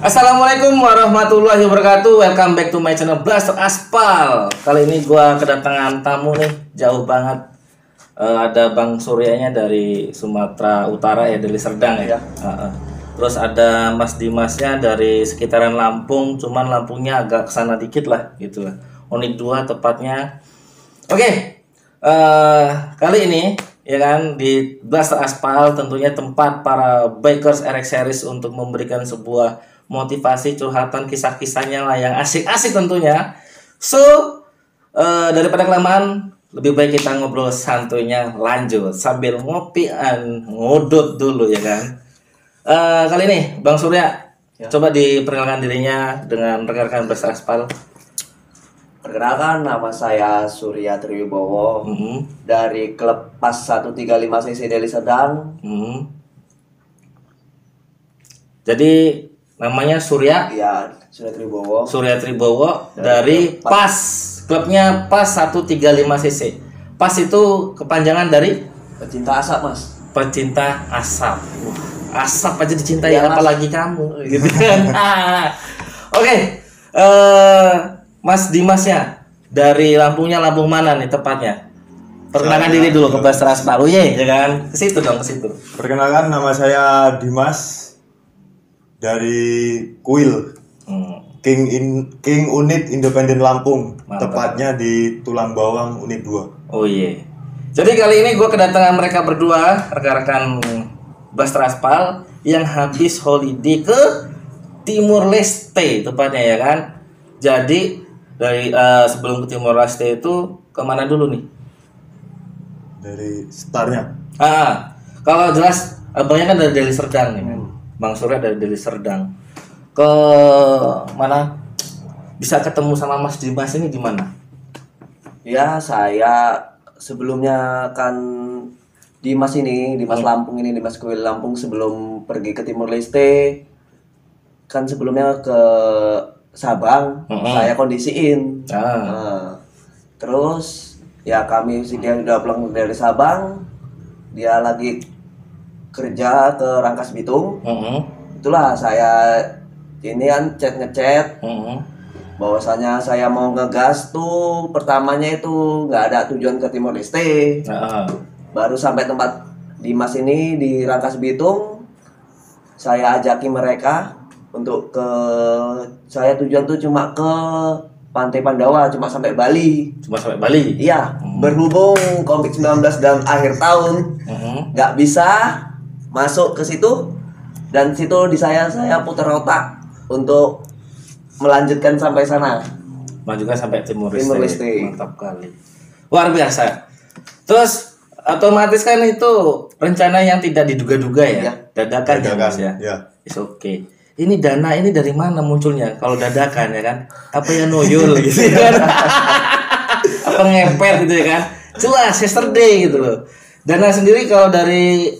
Assalamualaikum warahmatullahi wabarakatuh. Welcome back to my channel Blaster Aspal. Kali ini gua kedatangan tamu nih, jauh banget. Ada Bang Suryanya dari Sumatera Utara ya, dari Serdang ya. Terus ada Mas Dimasnya dari sekitaran Lampung, cuman Lampungnya agak kesana dikit lah, gitulah. Unit 2 tepatnya. Oke, kali ini ya kan di Blaster Aspal tentunya tempat para bikers RX series untuk memberikan sebuah motivasi, curhatan, kisah-kisahnya lah yang asik-asik tentunya. So daripada kelamaan, lebih baik kita ngobrol santuinya lanjut sambil ngopi ngodot dulu ya kan. Kali ini Bang Surya ya, coba diperkenalkan dirinya dengan rekan-rekan Blaster Aspal. Perkenalkan, nama saya Surya Triwibowo dari klub PAS 135 cc Deli Serdang. Jadi namanya Surya? Iya, Surya Triwibowo. Surya Triwibowo dari PAS, klubnya PAS 135 cc. PAS itu kepanjangan dari? Pecinta asap, Mas. Pecinta asap. Asap aja dicintai ya, apalagi kamu gitu kan. Oke. Mas Dimasnya dari Lampungnya, Lampung mana nih tepatnya? Perkenalkan diri dulu ke Blaster Aspal, ya kan? Ke situ dong, ke situ. Perkenalkan, nama saya Dimas dari Kuil, King Unit Independen Lampung. Mantap. Tepatnya di Tulang Bawang Unit 2. Oh iya. Jadi kali ini gue kedatangan mereka berdua, rekan-rekan Blaster Aspal yang habis holiday ke Timur Leste tepatnya ya kan. Jadi dari sebelum ke Timor Leste itu kemana dulu nih? Dari startnya. Kalau jelas abangnya kan dari Deli Serdang nih, Bang Surya dari Deli Serdang. Ke mana? Bisa ketemu sama Mas Dimas ini di mana? Ya, saya sebelumnya kan Dimas Lampung ini, Dimas Kuil Lampung sebelum pergi ke Timor Leste. Kan sebelumnya ke Sabang, saya kondisiin. Terus ya dia udah pulang dari Sabang, dia lagi kerja ke Rangkas Bitung. Itulah saya ini kan ngechat bahwasanya saya mau ngegas tuh. Pertamanya itu nggak ada tujuan ke Timor Leste. Baru sampai tempat Dimas ini di Rangkas Bitung, saya ajaki mereka untuk saya tujuan tuh cuma ke Pantai Pandawa, cuma sampai Bali. Cuma sampai Bali? Iya, berhubung COVID-19 dan akhir tahun nggak bisa masuk ke situ, dan situ di saya putar otak untuk melanjutkan sampai sana. Melanjutkan sampai Timur Leste. Mantap kali. Luar biasa. Terus otomatis kan itu rencana yang tidak diduga-duga ya? Dadakan ya Mas ya? It's okay. Ini dana ini dari mana munculnya? Kalau dadakan ya kan? Apa ya noyol gitu kan? Apa ngepet gitu ya kan? Jelas yesterday gitu loh. Dana sendiri kalau dari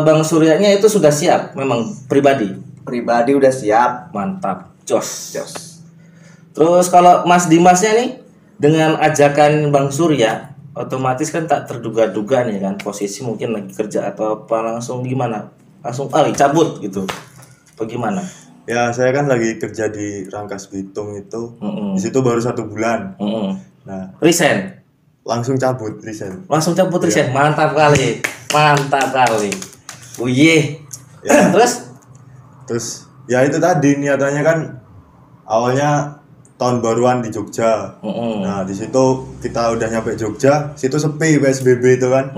Bang Suryanya itu sudah siap memang pribadi? Pribadi udah siap. Mantap. Jos. Terus kalau Mas Dimasnya nih dengan ajakan Bang Surya, otomatis kan tak terduga-duga nih kan, posisi mungkin lagi kerja atau apa, langsung gimana? Langsung cabut gitu. Bagaimana? Ya, saya kan lagi kerja di Rangkas Bitung itu. Di situ baru 1 bulan. Nah, resign. Langsung cabut resign. Resign. Mantap kali. Oh iya. Ya. Terus ya itu tadi niatannya kan awalnya tahun baruan di Jogja. Nah, di situ kita udah nyampe Jogja, situ sepi PSBB itu kan.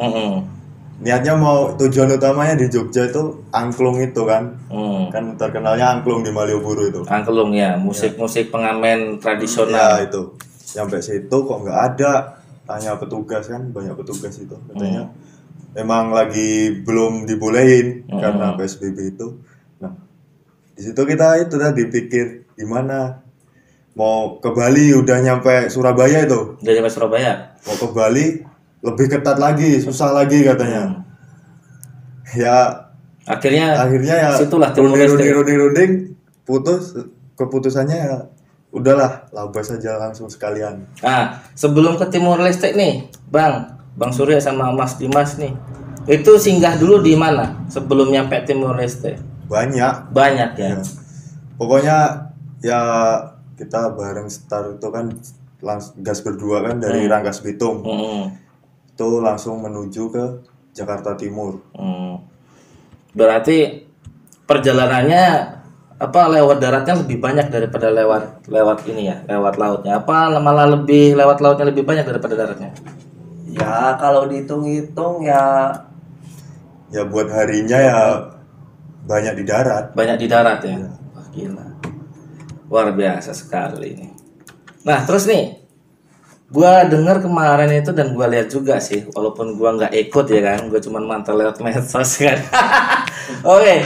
Niatnya mau tujuan utamanya di Jogja itu angklung itu kan. Kan terkenalnya angklung di Malioboro itu. Angklung ya, musik pengamen tradisional. Ya itu. Sampai situ kok nggak ada. Tanya petugas kan, banyak petugas itu. Katanya emang lagi belum dibolehin karena PSBB itu. Nah, di situ kita itu tadi pikir gimana? Mau ke Bali, udah nyampe Surabaya itu. Udah nyampe Surabaya. Mau ke Bali lebih ketat lagi, susah lagi katanya. Ya akhirnya ya situlah runding putus. Keputusannya ya udahlah, labas saja langsung sekalian. Nah, sebelum ke Timor Leste nih, Bang Surya sama Mas Dimas nih, itu singgah dulu di mana sebelum nyampe Timor Leste? Banyak ya. pokoknya ya kita bareng start itu kan gas berdua kan dari Rangkas Bitung. Itu langsung menuju ke Jakarta Timur. Berarti perjalanannya lewat daratnya lebih banyak daripada lewat ini ya, lewat lautnya. Apa malah lebih lewat lautnya lebih banyak daripada daratnya? Ya kalau dihitung-hitung ya buat harinya ya banyak di darat. Banyak di darat ya. Wah, gila. Luar biasa sekali ini. Nah, terus nih gua dengar kemarin itu dan gua lihat juga sih, walaupun gua nggak ikut ya kan, gua cuma mantau lewat medsos kan. Oke,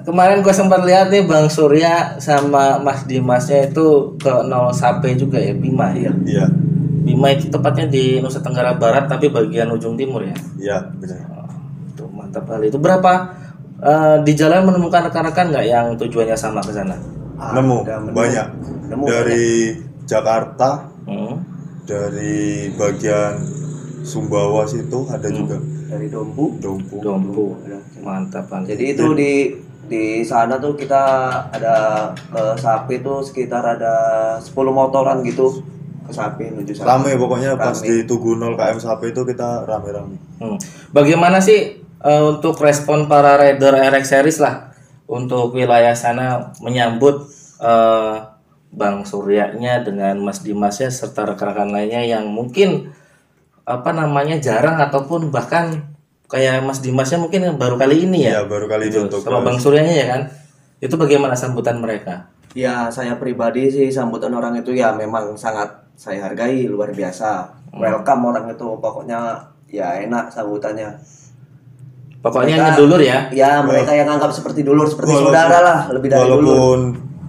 kemarin gua sempat lihat nih Bang Surya sama Mas Dimasnya itu ke 0 Sape juga ya, Bima ya. Iya. Bima itu tepatnya di Nusa Tenggara Barat tapi bagian ujung timur ya. Iya, benar. Itu mantap kali. Itu berapa di jalan menemukan rekan-rekan nggak yang tujuannya sama ke sana? Nemu banyak. Dari Jakarta, dari bagian Sumbawa situ ada juga. Dari Dompu. Mantap kan. Jadi itu di sana tuh kita ada ke Sapi tuh sekitar ada 10 motoran gitu ke Sapi menuju sana. Rame pokoknya pas di Tugu 0 KM Sapi itu kita rame-rame. Bagaimana sih untuk respon para rider RX Series lah untuk wilayah sana menyambut Bang Suryanya dengan Mas Dimasnya serta rekan-rekan lainnya yang mungkin jarang ataupun bahkan kayak Mas Dimasnya mungkin baru kali ini ya? Iya, baru kali ini untuk sama Bang Suryanya ya kan? Itu bagaimana sambutan mereka? Ya saya pribadi sih sambutan orang itu ya memang sangat saya hargai, luar biasa. Welcome orang itu, pokoknya ya enak sambutannya. Pokoknya ngedulur ya? Ya mereka yang anggap seperti dulur, seperti saudara lah, lebih dari dulur. Walaupun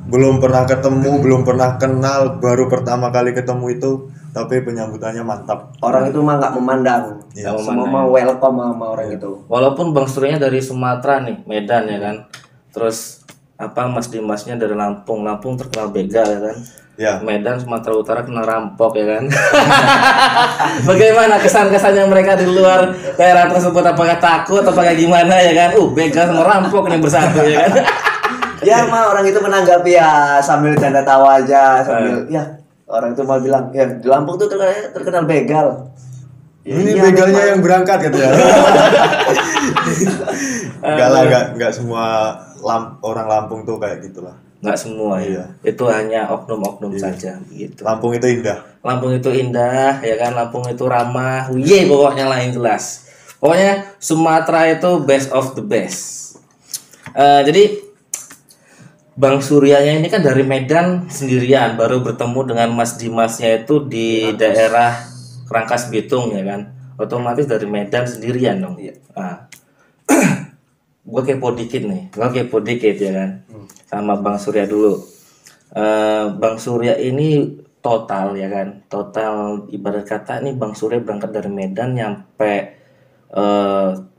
belum pernah ketemu, belum pernah kenal, baru pertama kali ketemu itu, tapi penyambutannya mantap. Orang itu mah nggak memandang, semua mau welcome sama orang itu. Walaupun Bang Suryanya dari Sumatera nih, Medan ya kan, terus Mas Dimasnya dari Lampung terkenal begal ya kan, Medan Sumatera Utara kena rampok ya kan. Bagaimana kesan-kesannya mereka di luar daerah tersebut, apakah takut apakah gimana ya kan? Begal sama rampok nih bersatu ya kan. Ya mah orang itu menanggapi ya sambil canda tawa aja, sambil ya orang itu mau bilang ya di Lampung tuh terkenal begal. Ini begalnya yang berangkat gitu ya. Enggak semua orang Lampung tuh kayak gitulah. Nggak semua ya. Itu hanya oknum-oknum saja gitu. Lampung itu indah. Lampung itu indah ya kan, Lampung itu ramah. Pokoknya lain jelas. Pokoknya Sumatera itu best of the best. Jadi Bang Suryanya ini kan dari Medan sendirian, baru bertemu dengan Mas Dimasnya itu di daerah Rangkas Bitung ya kan. Otomatis dari Medan sendirian dong. Iya. Gue kepo dikit ya kan. Sama Bang Surya dulu. Bang Surya ini total ya kan. Total ibarat kata nih Bang Surya berangkat dari Medan nyampe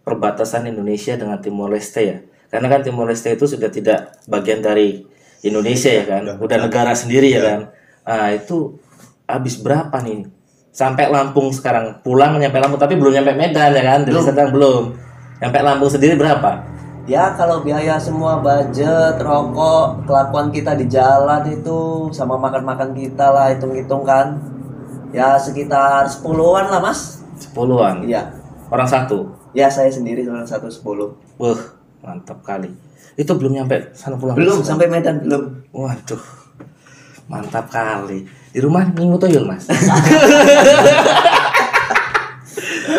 perbatasan Indonesia dengan Timor Leste ya. Karena kan Timor Leste itu sudah tidak bagian dari Indonesia ya kan, udah negara sendiri ya kan. Itu habis berapa nih? Sampai Lampung sekarang, pulang nyampe Lampung tapi belum nyampe Medan ya kan, dari Sedang belum. Nyampe Lampung sendiri berapa? Ya kalau biaya semua budget, rokok, kelakuan kita di jalan itu sama makan-makan kita lah hitung-hitung kan. Ya sekitar 10-an lah mas. 10-an? Iya. Orang satu? Ya saya sendiri orang 10. Mantap kali. Itu belum nyampe sana pulang? Belum, sampai Medan belum. Waduh, mantap kali. Di rumah minggu toyol mas.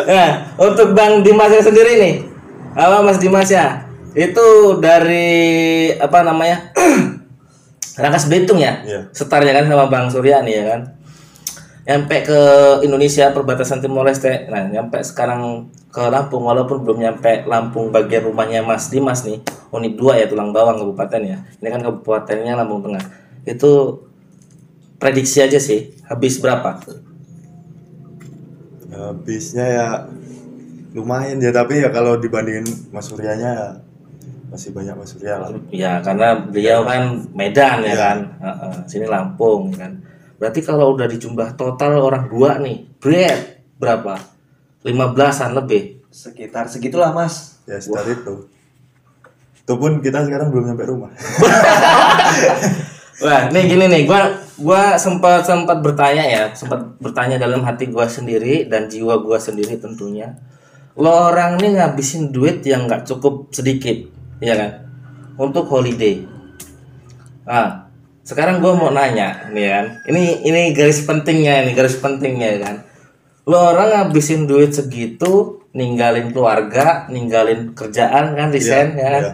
Nah, untuk Bang Dimasnya sendiri nih, Mas Dimasnya itu dari Rangkas Bitung ya? Setarnya kan sama Bang Surya nih ya kan. Nyampe ke Indonesia perbatasan Timor Leste. Nah, nyampe sekarang ke Lampung, walaupun belum nyampe Lampung bagian rumahnya Mas Dimas nih, Unit 2 ya, Tulang Bawang kabupaten ya. Ini kan kabupatennya Lampung Tengah. Itu prediksi aja sih, habis berapa? Habisnya ya lumayan ya, tapi ya kalau dibandingin Mas Suryanya masih banyak Mas Surya lah. Ya, karena beliau kan Medan ya kan. Sini Lampung kan. Berarti kalau udah dijumlah total orang dua nih, berapa? 15-an lebih. Sekitar segitulah mas. Ya sekitar itu. Itu pun kita sekarang belum nyampe rumah. Wah, nih gini nih, gua sempat bertanya dalam hati gua sendiri dan jiwa gua sendiri tentunya. Lo orang nih ngabisin duit yang nggak cukup sedikit, ya kan? Untuk holiday. Nah, sekarang gua mau nanya nih kan. Ini garis pentingnya ya kan. Lo orang ngabisin duit segitu, ninggalin keluarga, ninggalin kerjaan kan, resign ya kan.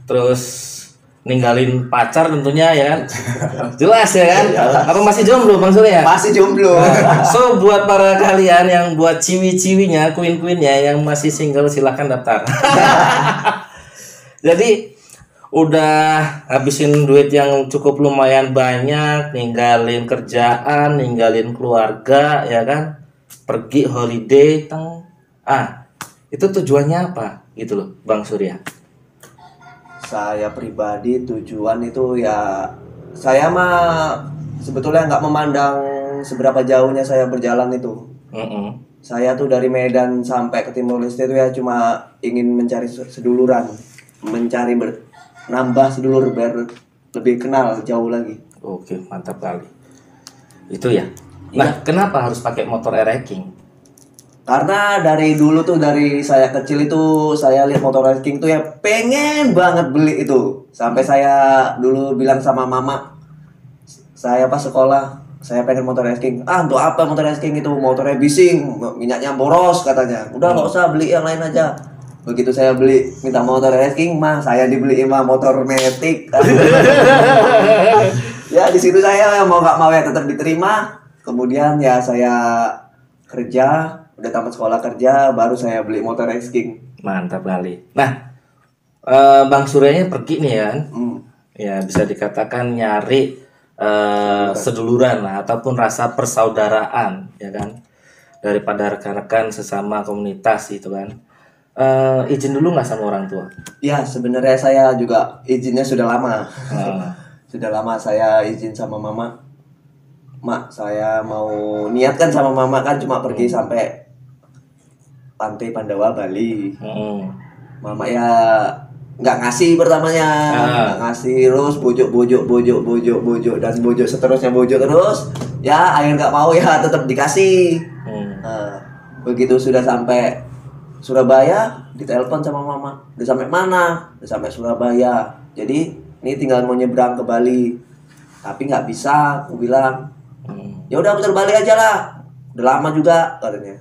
Terus ninggalin pacar tentunya ya kan. Jelas ya kan. Apa masih jomblo Bang Surya? Masih jomblo. So buat para kalian yang buat ciwi-ciwinya, queen-queennya yang masih single silahkan daftar. Jadi udah habisin duit yang cukup lumayan banyak, ninggalin kerjaan, ninggalin keluarga ya kan. Pergi holiday itu tujuannya apa gitu loh Bang Surya? Saya pribadi tujuan itu ya, saya mah sebetulnya nggak memandang seberapa jauhnya saya berjalan itu. Saya tuh dari Medan sampai ke Timor Leste itu ya cuma ingin mencari seduluran, nambah sedulur biar lebih kenal jauh lagi. Oke, mantap kali. Itu ya. Nah, kenapa harus pakai motor King? Karena dari dulu tuh, dari saya kecil itu saya lihat motor King tuh ya pengen banget beli itu. Sampai saya dulu bilang sama mama, saya pas sekolah, saya pengen motor King. Untuk apa motor King itu? Motornya bising, minyaknya boros katanya. Udah nggak usah, beli yang lain aja. Begitu saya minta motor King, saya dibeliin motor Matic. Ya di situ saya mau nggak mau ya tetap diterima. Kemudian ya saya kerja, udah tamat sekolah kerja, baru saya beli motor King. Mantap kali. Nah, Bang Suryanya pergi nih kan, ya bisa dikatakan nyari seduluran lah, ataupun rasa persaudaraan ya kan, daripada rekan-rekan sesama komunitas gitu kan. Izin dulu nggak sama orang tua? Ya sebenarnya saya juga izinnya sudah lama. Sudah lama saya izin sama mama. Mak, saya mau niatkan sama mama kan cuma pergi sampai Pantai Pandawa, Bali. Mama ya nggak ngasih pertamanya, nggak ngasih, terus bojok dan bojok seterusnya, bojok terus. Ya akhirnya nggak mau ya tetap dikasih. Begitu sudah sampai Surabaya, ditelepon sama mama. Udah sampai mana? Udah sampai Surabaya. Jadi ini tinggal mau nyebrang ke Bali. Tapi nggak bisa, aku bilang. Ya udah putar balik aja lah. Udah lama juga katanya.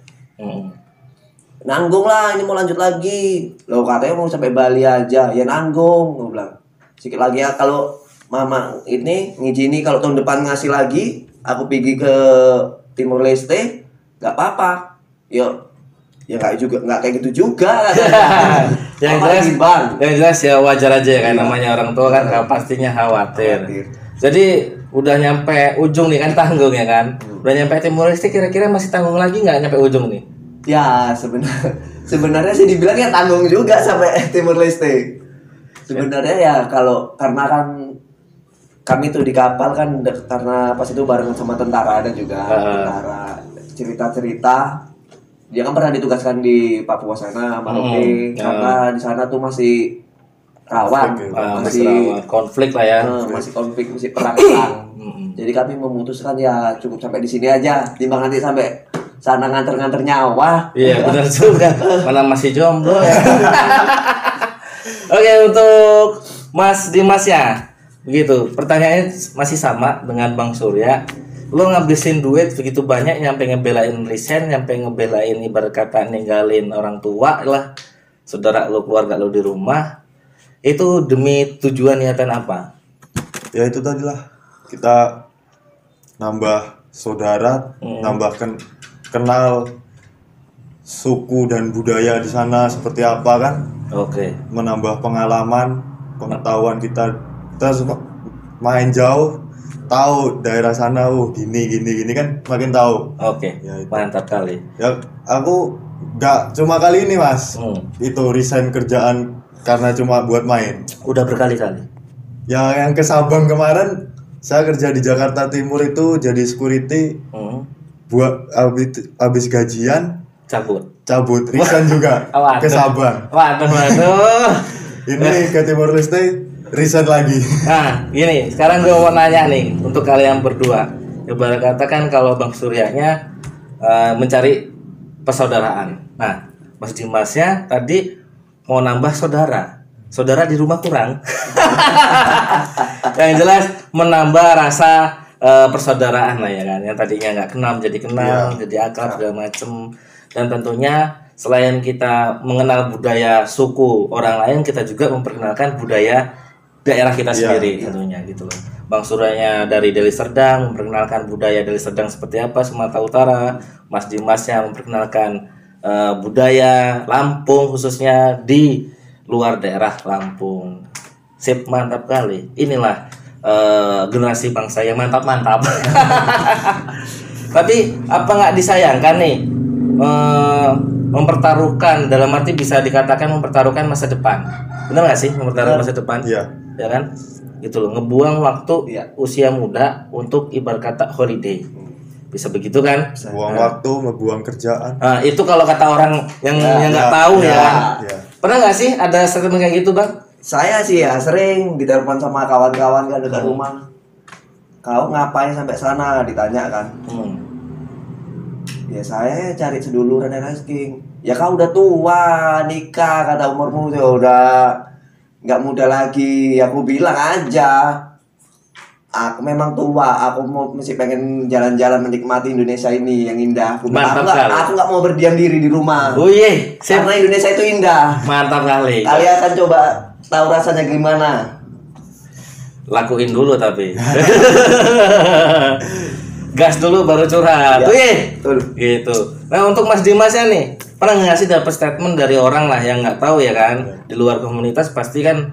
Nanggung lah, ini mau lanjut lagi. Loh katanya mau sampai Bali aja. Ya nanggung, gue bilang. Sedikit lagi ya kalau mama ini ngizini kalau tahun depan ngasih lagi, aku pergi ke Timor Leste, nggak apa-apa. Ya nggak kayak gitu juga. yang jelas ya wajar aja ya kan, namanya orang tua kan pastinya khawatir. Jadi udah nyampe ujung nih kan, tanggung ya kan. Udah nyampe Timor Leste, kira-kira masih tanggung lagi nggak nyampe ujung nih? Ya sebenarnya sih dibilang ya tanggung juga sampai Timor Leste. Sebenarnya ya karena kan kami tuh di kapal kan, karena pas itu barengan sama tentara ada juga. Tentara cerita-cerita. Dia kan pernah ditugaskan di Papua sana, Maroke. Karena di sana tuh masih rawan, masih konflik lah ya. Masih konflik, masih perang. Jadi kami memutuskan ya cukup sampai di sini aja, timbang nanti sampai sana nganter nyawa. Iya benar juga, mana masih jomblo ya. Oke, untuk Mas Dimas ya, begitu. Pertanyaannya masih sama dengan Bang Surya. Lo ngabisin duit begitu banyak, nyampe ngebelain resign, nyampe ngebelain ibarat kata ninggalin orang tua lah, saudara lo, keluarga lo di rumah. Itu demi tujuan niatan apa? Ya itu tadi lah, kita nambah saudara, nambah kenal suku dan budaya di sana seperti apa kan. Oke. Menambah pengalaman, pengetahuan kita suka main jauh, tahu daerah sana, gini kan makin tahu. Oke. Ya, mantap kali. Ya aku nggak cuma kali ini mas, itu resign kerjaan karena cuma buat main. Udah berkali-kali. Ya yang ke Sabang kemarin, saya kerja di Jakarta Timur itu jadi security. Buat habis gajian cabut resign juga ke Sabang. Waduh. Ini ke Timor Leste riset lagi. Nah, gini, sekarang gue mau nanya nih untuk kalian berdua. Ibarat kata kan kalau Bang Suryanya mencari persaudaraan. Nah, Mas Dimasnya tadi mau nambah saudara. Saudara di rumah kurang. Yang jelas menambah rasa persaudaraan lah ya kan. Yang tadinya nggak kenal jadi kenal, jadi akrab segala macem. Dan tentunya selain kita mengenal budaya suku orang lain, kita juga memperkenalkan budaya daerah kita sendiri tentunya gitu loh. Bang Suryanya dari Deli Serdang memperkenalkan budaya Deli Serdang seperti apa Sumatera Utara. Mas Dimasnya memperkenalkan budaya Lampung khususnya di luar daerah Lampung. Sip, mantap kali. Inilah generasi bangsa yang mantap-mantap. Tapi apa nggak disayangkan nih mempertaruhkan, dalam arti bisa dikatakan mempertaruhkan masa depan. Benar nggak sih mempertaruhkan masa depan? Iya. Ya kan? Gitu loh, ngebuang waktu usia muda untuk ibarat kata holiday. Bisa begitu kan? Buang waktu, ngebuang kerjaan. Nah, itu kalau kata orang yang nggak tahu ya kan. Pernah nggak sih ada statement kayak gitu, Bang? Saya sih ya sering ditelepon sama kawan-kawan kan dekat rumah. Kau ngapain sampai sana, ditanya kan. Ya saya cari seduluran dan asking. Ya kau udah tua, nikah, kata umurmu ya udah nggak muda lagi. Aku bilang aja, aku memang tua, aku masih pengen jalan-jalan menikmati Indonesia ini yang indah. Aku nggak mau berdiam diri di rumah. Oh iya, karena Indonesia itu indah. Mantap kali. Kalian akan coba tahu rasanya gimana. Lakuin dulu tapi. Gas dulu baru curhat. Gitu. Nah, untuk Mas Dimasnya nih, pernah nggak sih dapat statement dari orang lah yang nggak tahu ya kan, di luar komunitas pasti kan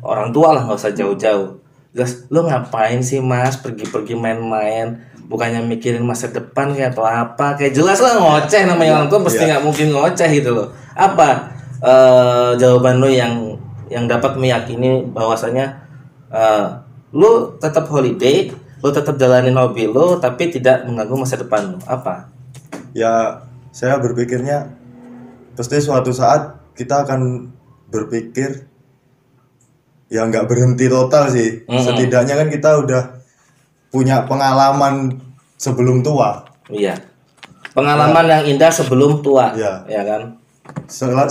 orang tua lah, nggak usah jauh-jauh. Gas, lo ngapain sih Mas pergi-pergi main-main? Bukannya mikirin masa depan kayak atau apa? Kayak jelas lah ngoceh, namanya orang tua pasti nggak mungkin ngoceh gitu loh. Apa jawaban lo yang dapat meyakini bahwasanya lo tetap holiday, lo tetap jalanin hobi lo, tapi tidak mengganggu masa depan lo? Apa? Ya, saya berpikirnya pasti suatu saat kita akan berpikir ya nggak berhenti total sih. Setidaknya kan kita udah punya pengalaman sebelum tua. Iya. Pengalaman yang indah sebelum tua. Ya kan.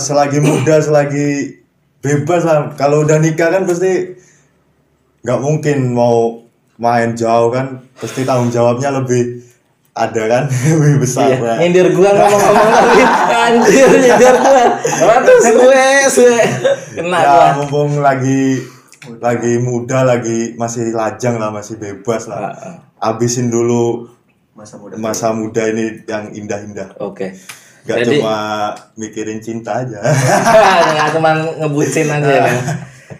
Selagi muda, selagi bebas lah. Kalau udah nikah kan pasti nggak mungkin mau main jauh kan. Pasti tanggung jawabnya lebih ada kan, lebih besar. Iya. Nyindir gua ngomong-ngomong lagi. Anjir, nyindir gua. Waduh, suwe. Kena gua. Ya, mumpung lagi muda, lagi masih lajang lah, masih bebas lah. Abisin dulu masa muda ini yang indah-indah. Oke. Gak cuma mikirin cinta aja. Nggak cuma ngebucin aja kan.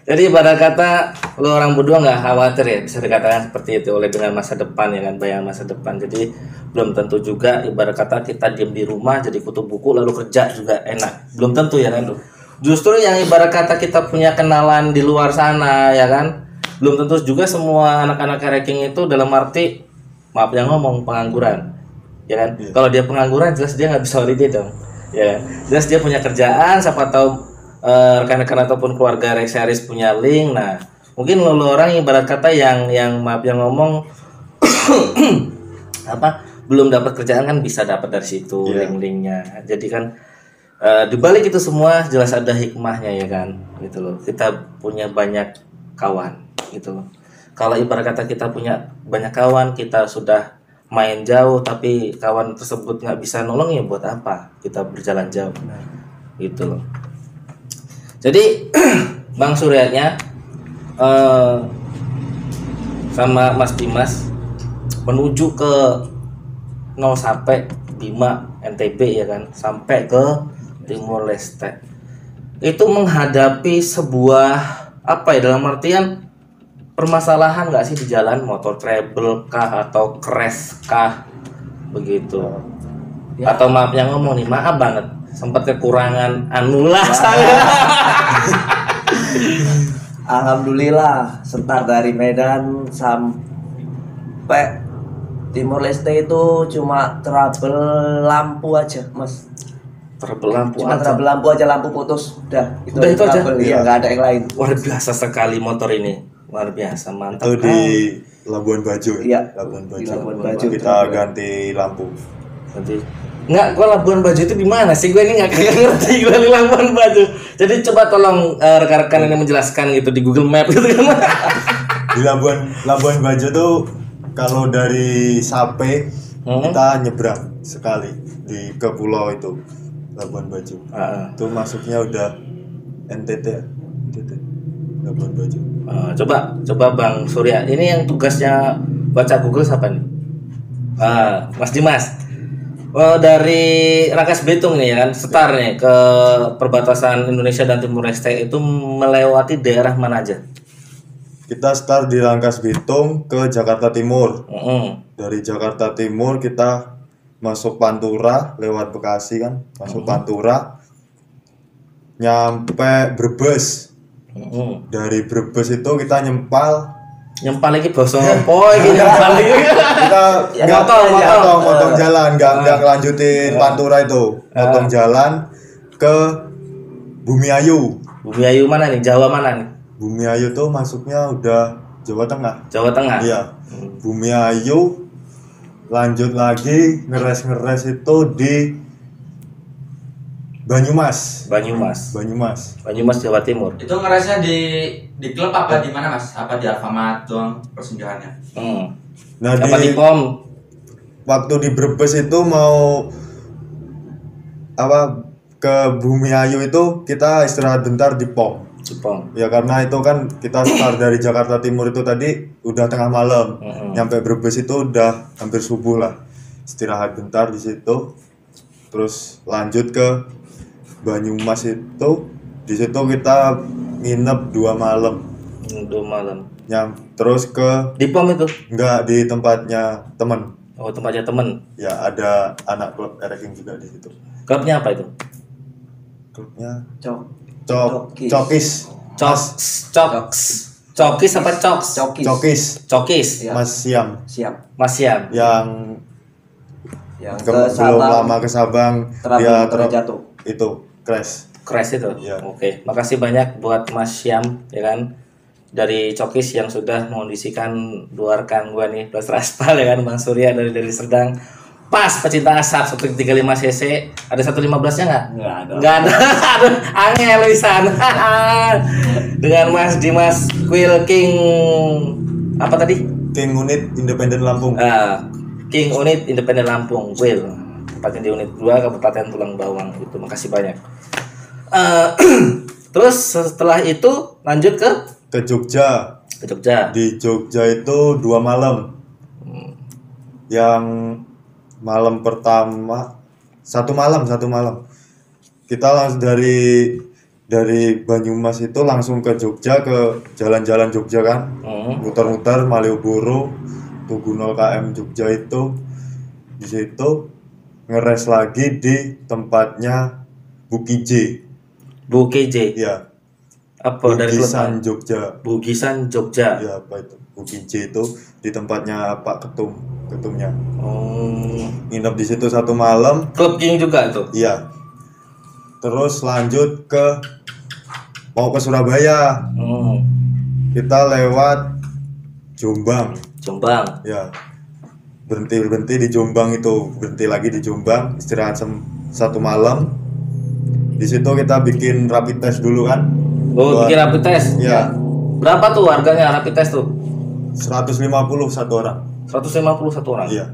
Jadi ibarat kata lo orang berdua nggak khawatir ya, bisa dikatakan seperti itu oleh dengan masa depan ya kan, bayangan masa depan. Jadi belum tentu juga ibarat kata kita diem di rumah jadi kutu buku lalu kerja juga enak. Belum tentu ya kan. Justru yang ibarat kata kita punya kenalan di luar sana ya kan, belum tentu juga semua anak-anak ranking itu dalam arti maaf yang ngomong pengangguran ya kan. Kalau dia pengangguran jelas dia nggak bisa holiday dong ya. Jelas dia punya kerjaan, siapa tahu rekan-rekan ataupun keluarga Rexaris punya link. Nah mungkin lo orang ibarat kata yang maaf yang ngomong apa belum dapat kerjaan kan bisa dapat dari situ link-linknya. Jadi kan di balik itu semua jelas ada hikmahnya ya kan gitu loh. Kita punya banyak kawan gitu loh. Kalau ibarat kata kita punya banyak kawan, kita sudah main jauh tapi kawan tersebut nggak bisa nolong, ya buat apa kita berjalan jauh gitu loh. Jadi Bang Suryanya sama Mas Dimas menuju ke 0 sampai 5 NTB ya kan, sampai ke Timor Leste. Itu menghadapi sebuah apa ya, dalam artian permasalahan nggak sih di jalan, motor trouble kah atau crash kah begitu ya. Atau maaf yang ngomong nih, maaf banget sempat kekurangan anulah saya. Alhamdulillah start dari Medan sampai Timor Leste itu cuma trouble lampu aja Mas. Trouble lampu Cuma aja. trouble lampu aja, lampu putus. Udah itu aja. trouble, iya, nggak ada yang lain. Luar biasa sekali motor ini. Luar biasa, mantap. Itu di Labuan Bajo. Iya. Labuan Di Bajo. Labuan Bajo. Kita ganti lampu. Nanti enggak, gua Labuan Bajo itu di mana sih? Gua ini enggak ngerti gua di Labuan Bajo. Jadi coba tolong rekan-rekan ini menjelaskan gitu di Google Map gitu kan. Di Labuan Bajo tuh kalau dari Sape kita nyebrang sekali ke pulau itu Labuan Bajo. Itu masuknya udah NTT ya. NTT Labuan Bajo. Coba Bang Surya. Ini yang tugasnya baca Google siapa nih? Mas Dimas. Dari Rangkas Bitung nih ya kan, setar nih ke perbatasan Indonesia dan Timur Leste itu melewati daerah mana aja? Kita start di Rangkas Bitung ke Jakarta Timur. Dari Jakarta Timur kita masuk Pantura lewat Bekasi kan, masuk Pantura nyampe Brebes. Dari Brebes itu kita nyempal lagi basa apa iki nyempal iki? Kita motong jalan, nggak ngelanjutin Pantura itu. Motong jalan ke Bumi Ayu. Bumi Ayu mana nih? Jawa mana nih? Bumi Ayu tuh masuknya udah Jawa Tengah. Jawa Tengah. Iya. Bumi Ayu lanjut lagi ngeres itu di Banyumas, Jawa Timur. Itu ngerasnya di klub apa di mana Mas? Apa di Alfamart doang persinggahannya? Nah, apa di POM? Waktu di Brebes itu mau ke Bumi Ayu itu kita istirahat bentar di POM. Ya karena itu kan kita start dari Jakarta Timur itu tadi udah tengah malam. Nyampe Brebes itu udah hampir subuh lah. Istirahat bentar di situ. Terus lanjut ke Banyumas itu, di situ kita nginep 2 malam. 2 malam. Terus ke di POM itu? Enggak, di tempatnya temen. Oh, tempatnya temen. Ya, ada anak klub ereking juga di situ. Klubnya apa itu? Klubnya Cokis. Cokis apa Coks? Cokis. Ya. Mas Siam. Yang belum lama ke Sabang dia jatuh. Itu crash itu. Ya. Oke, makasih banyak buat Mas Syam ya kan dari Cokis yang sudah mengondisikan dua rekan gua nih Blaster Aspal ya kan, Bang Surya dari Serdang. Pas pecinta asap 135 cc. Ada 115-nya enggak? Enggak ada. Aduh, angel pisan. Dengan Mas Dimas Quill King apa tadi? King Unit Independen Lampung. King Unit Independen Lampung, Quill. Tempatnya di Unit 2 Kabupaten Tulang Bawang itu. Makasih banyak. Terus setelah itu lanjut ke Jogja. Di Jogja itu 2 malam. Yang malam pertama 1 malam. Kita langsung dari Banyumas itu langsung ke Jogja, ke jalan-jalan Jogja kan. Muter-muter Malioboro, Tugu 0 km Jogja itu. Di situ ngeres lagi di tempatnya Bukije. Ya. Apa dari Bugisan Jogja. Bugisan Jogja. Ya, apa itu? Bukije itu di tempatnya Pak ketumnya. Nginep di situ 1 malam. Klub King juga itu. Iya. Terus lanjut mau ke Surabaya. Kita lewat Jombang. Ya. Berhenti di Jombang itu, berhenti lagi di Jombang, istirahat 1 malam. Di situ kita bikin rapid test dulu kan. Bikin rapid test. Ya. Berapa tuh harganya rapid test tuh? 150 satu orang. 150 satu orang. Iya.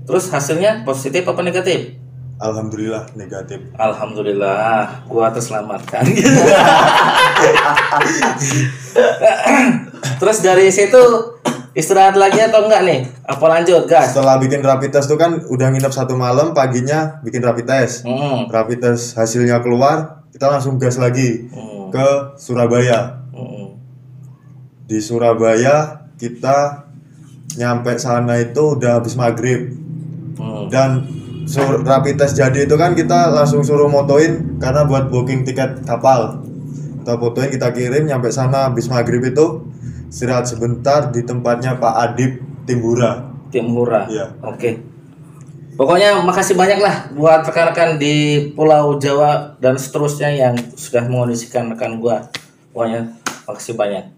Terus hasilnya positif apa negatif? Alhamdulillah negatif. Alhamdulillah, gua terselamatkan. Terus dari situ istirahat lagi atau enggak nih? Apa lanjut, gas? Setelah bikin rapid test tuh kan udah nginep 1 malam, paginya bikin rapid test. Rapid test hasilnya keluar, kita langsung gas lagi ke Surabaya. Di Surabaya kita nyampe sana itu udah habis maghrib. Dan rapid test jadi itu kan kita langsung suruh motoin karena buat booking tiket kapal. Kita fotoin, kita kirim, nyampe sana habis maghrib itu istirahat sebentar di tempatnya Pak Adib Timbura. Timbura. Iya. Oke. Pokoknya makasih banyak lah buat rekan-rekan di Pulau Jawa dan seterusnya yang sudah mengondisikan rekan gua. Pokoknya makasih banyak.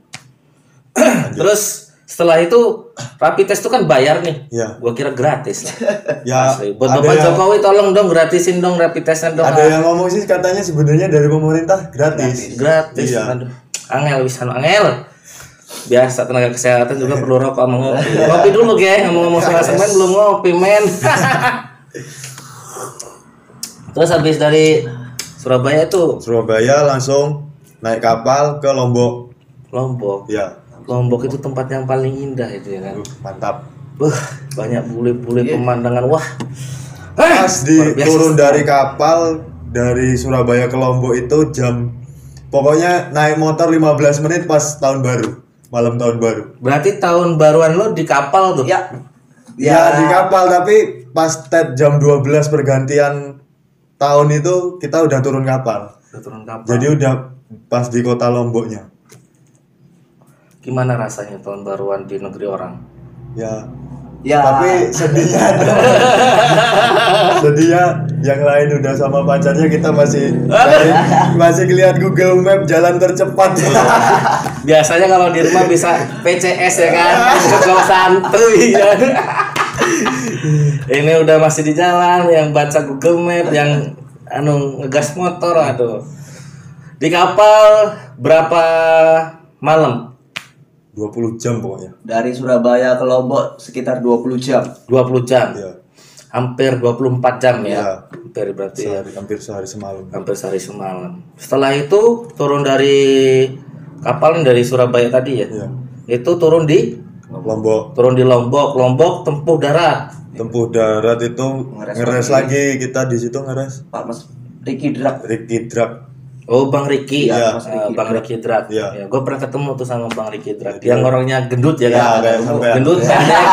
Terus setelah itu rapid test itu kan bayar nih. Iya. Gua kira gratis lah. Ya, Asli. Buat ada Bapak yang- Jokowi tolong dong gratisin dong rapid testnya dong. Ada yang ngomong sih katanya sebenarnya dari pemerintah gratis. Gratis. Iya. Aduh. Angel bisa angel. Biasa tenaga kesehatan juga perlu rokok sama ngopi. Ngopi dulu geng, ngomong-ngomong soal semen belum ngopi men. Terus habis dari Surabaya tuh Surabaya langsung naik kapal ke Lombok. Lombok. Ya, Lombok itu tempat yang paling indah itu ya kan. mantap. Banyak bule-bule pemandangan wah. Pas luar biasa. turun dari kapal dari Surabaya ke Lombok itu pokoknya naik motor 15 menit pas tahun baru, malam tahun baru. Berarti tahun baruan lo di kapal tuh. Ya. Ya, di kapal tapi pas jam 12 pergantian tahun itu kita udah turun kapal. Udah turun kapal. Jadi udah pas di kota Lomboknya. Gimana rasanya tahun baruan di negeri orang? Ya, Ya. tapi sedihnya ada. Sedihnya yang lain udah sama pacarnya, kita masih lihat Google Map jalan tercepat. Biasanya kalau di rumah bisa PCS ya kan, kalau santuy ya. Ini udah masih di jalan, yang baca Google Map, yang ngegas motor, aduh. Di kapal berapa malam? 20 jam pokoknya. Dari Surabaya ke Lombok sekitar 20 jam. 20 jam. Ya, Hampir 24 jam ya. Iya. Hampir berarti ya. hampir sehari semalam. Hampir sehari semalam. Setelah itu turun dari kapal dari Surabaya tadi ya. Iya. Itu turun di Lombok. Lombok. Lombok tempuh darat. Tempuh darat itu ngeres lagi, kita di situ ngeres. Pak Mas Ricky Drak. Ricky Drak. Oh, Bang Riki. Iya, Mas Ricky Bang Riki Drak. Iya. Ya, gue pernah ketemu tuh sama Bang Riki Drak. Yang orangnya gendut ya Iya, kan? kayak sampean. Gendut pendek.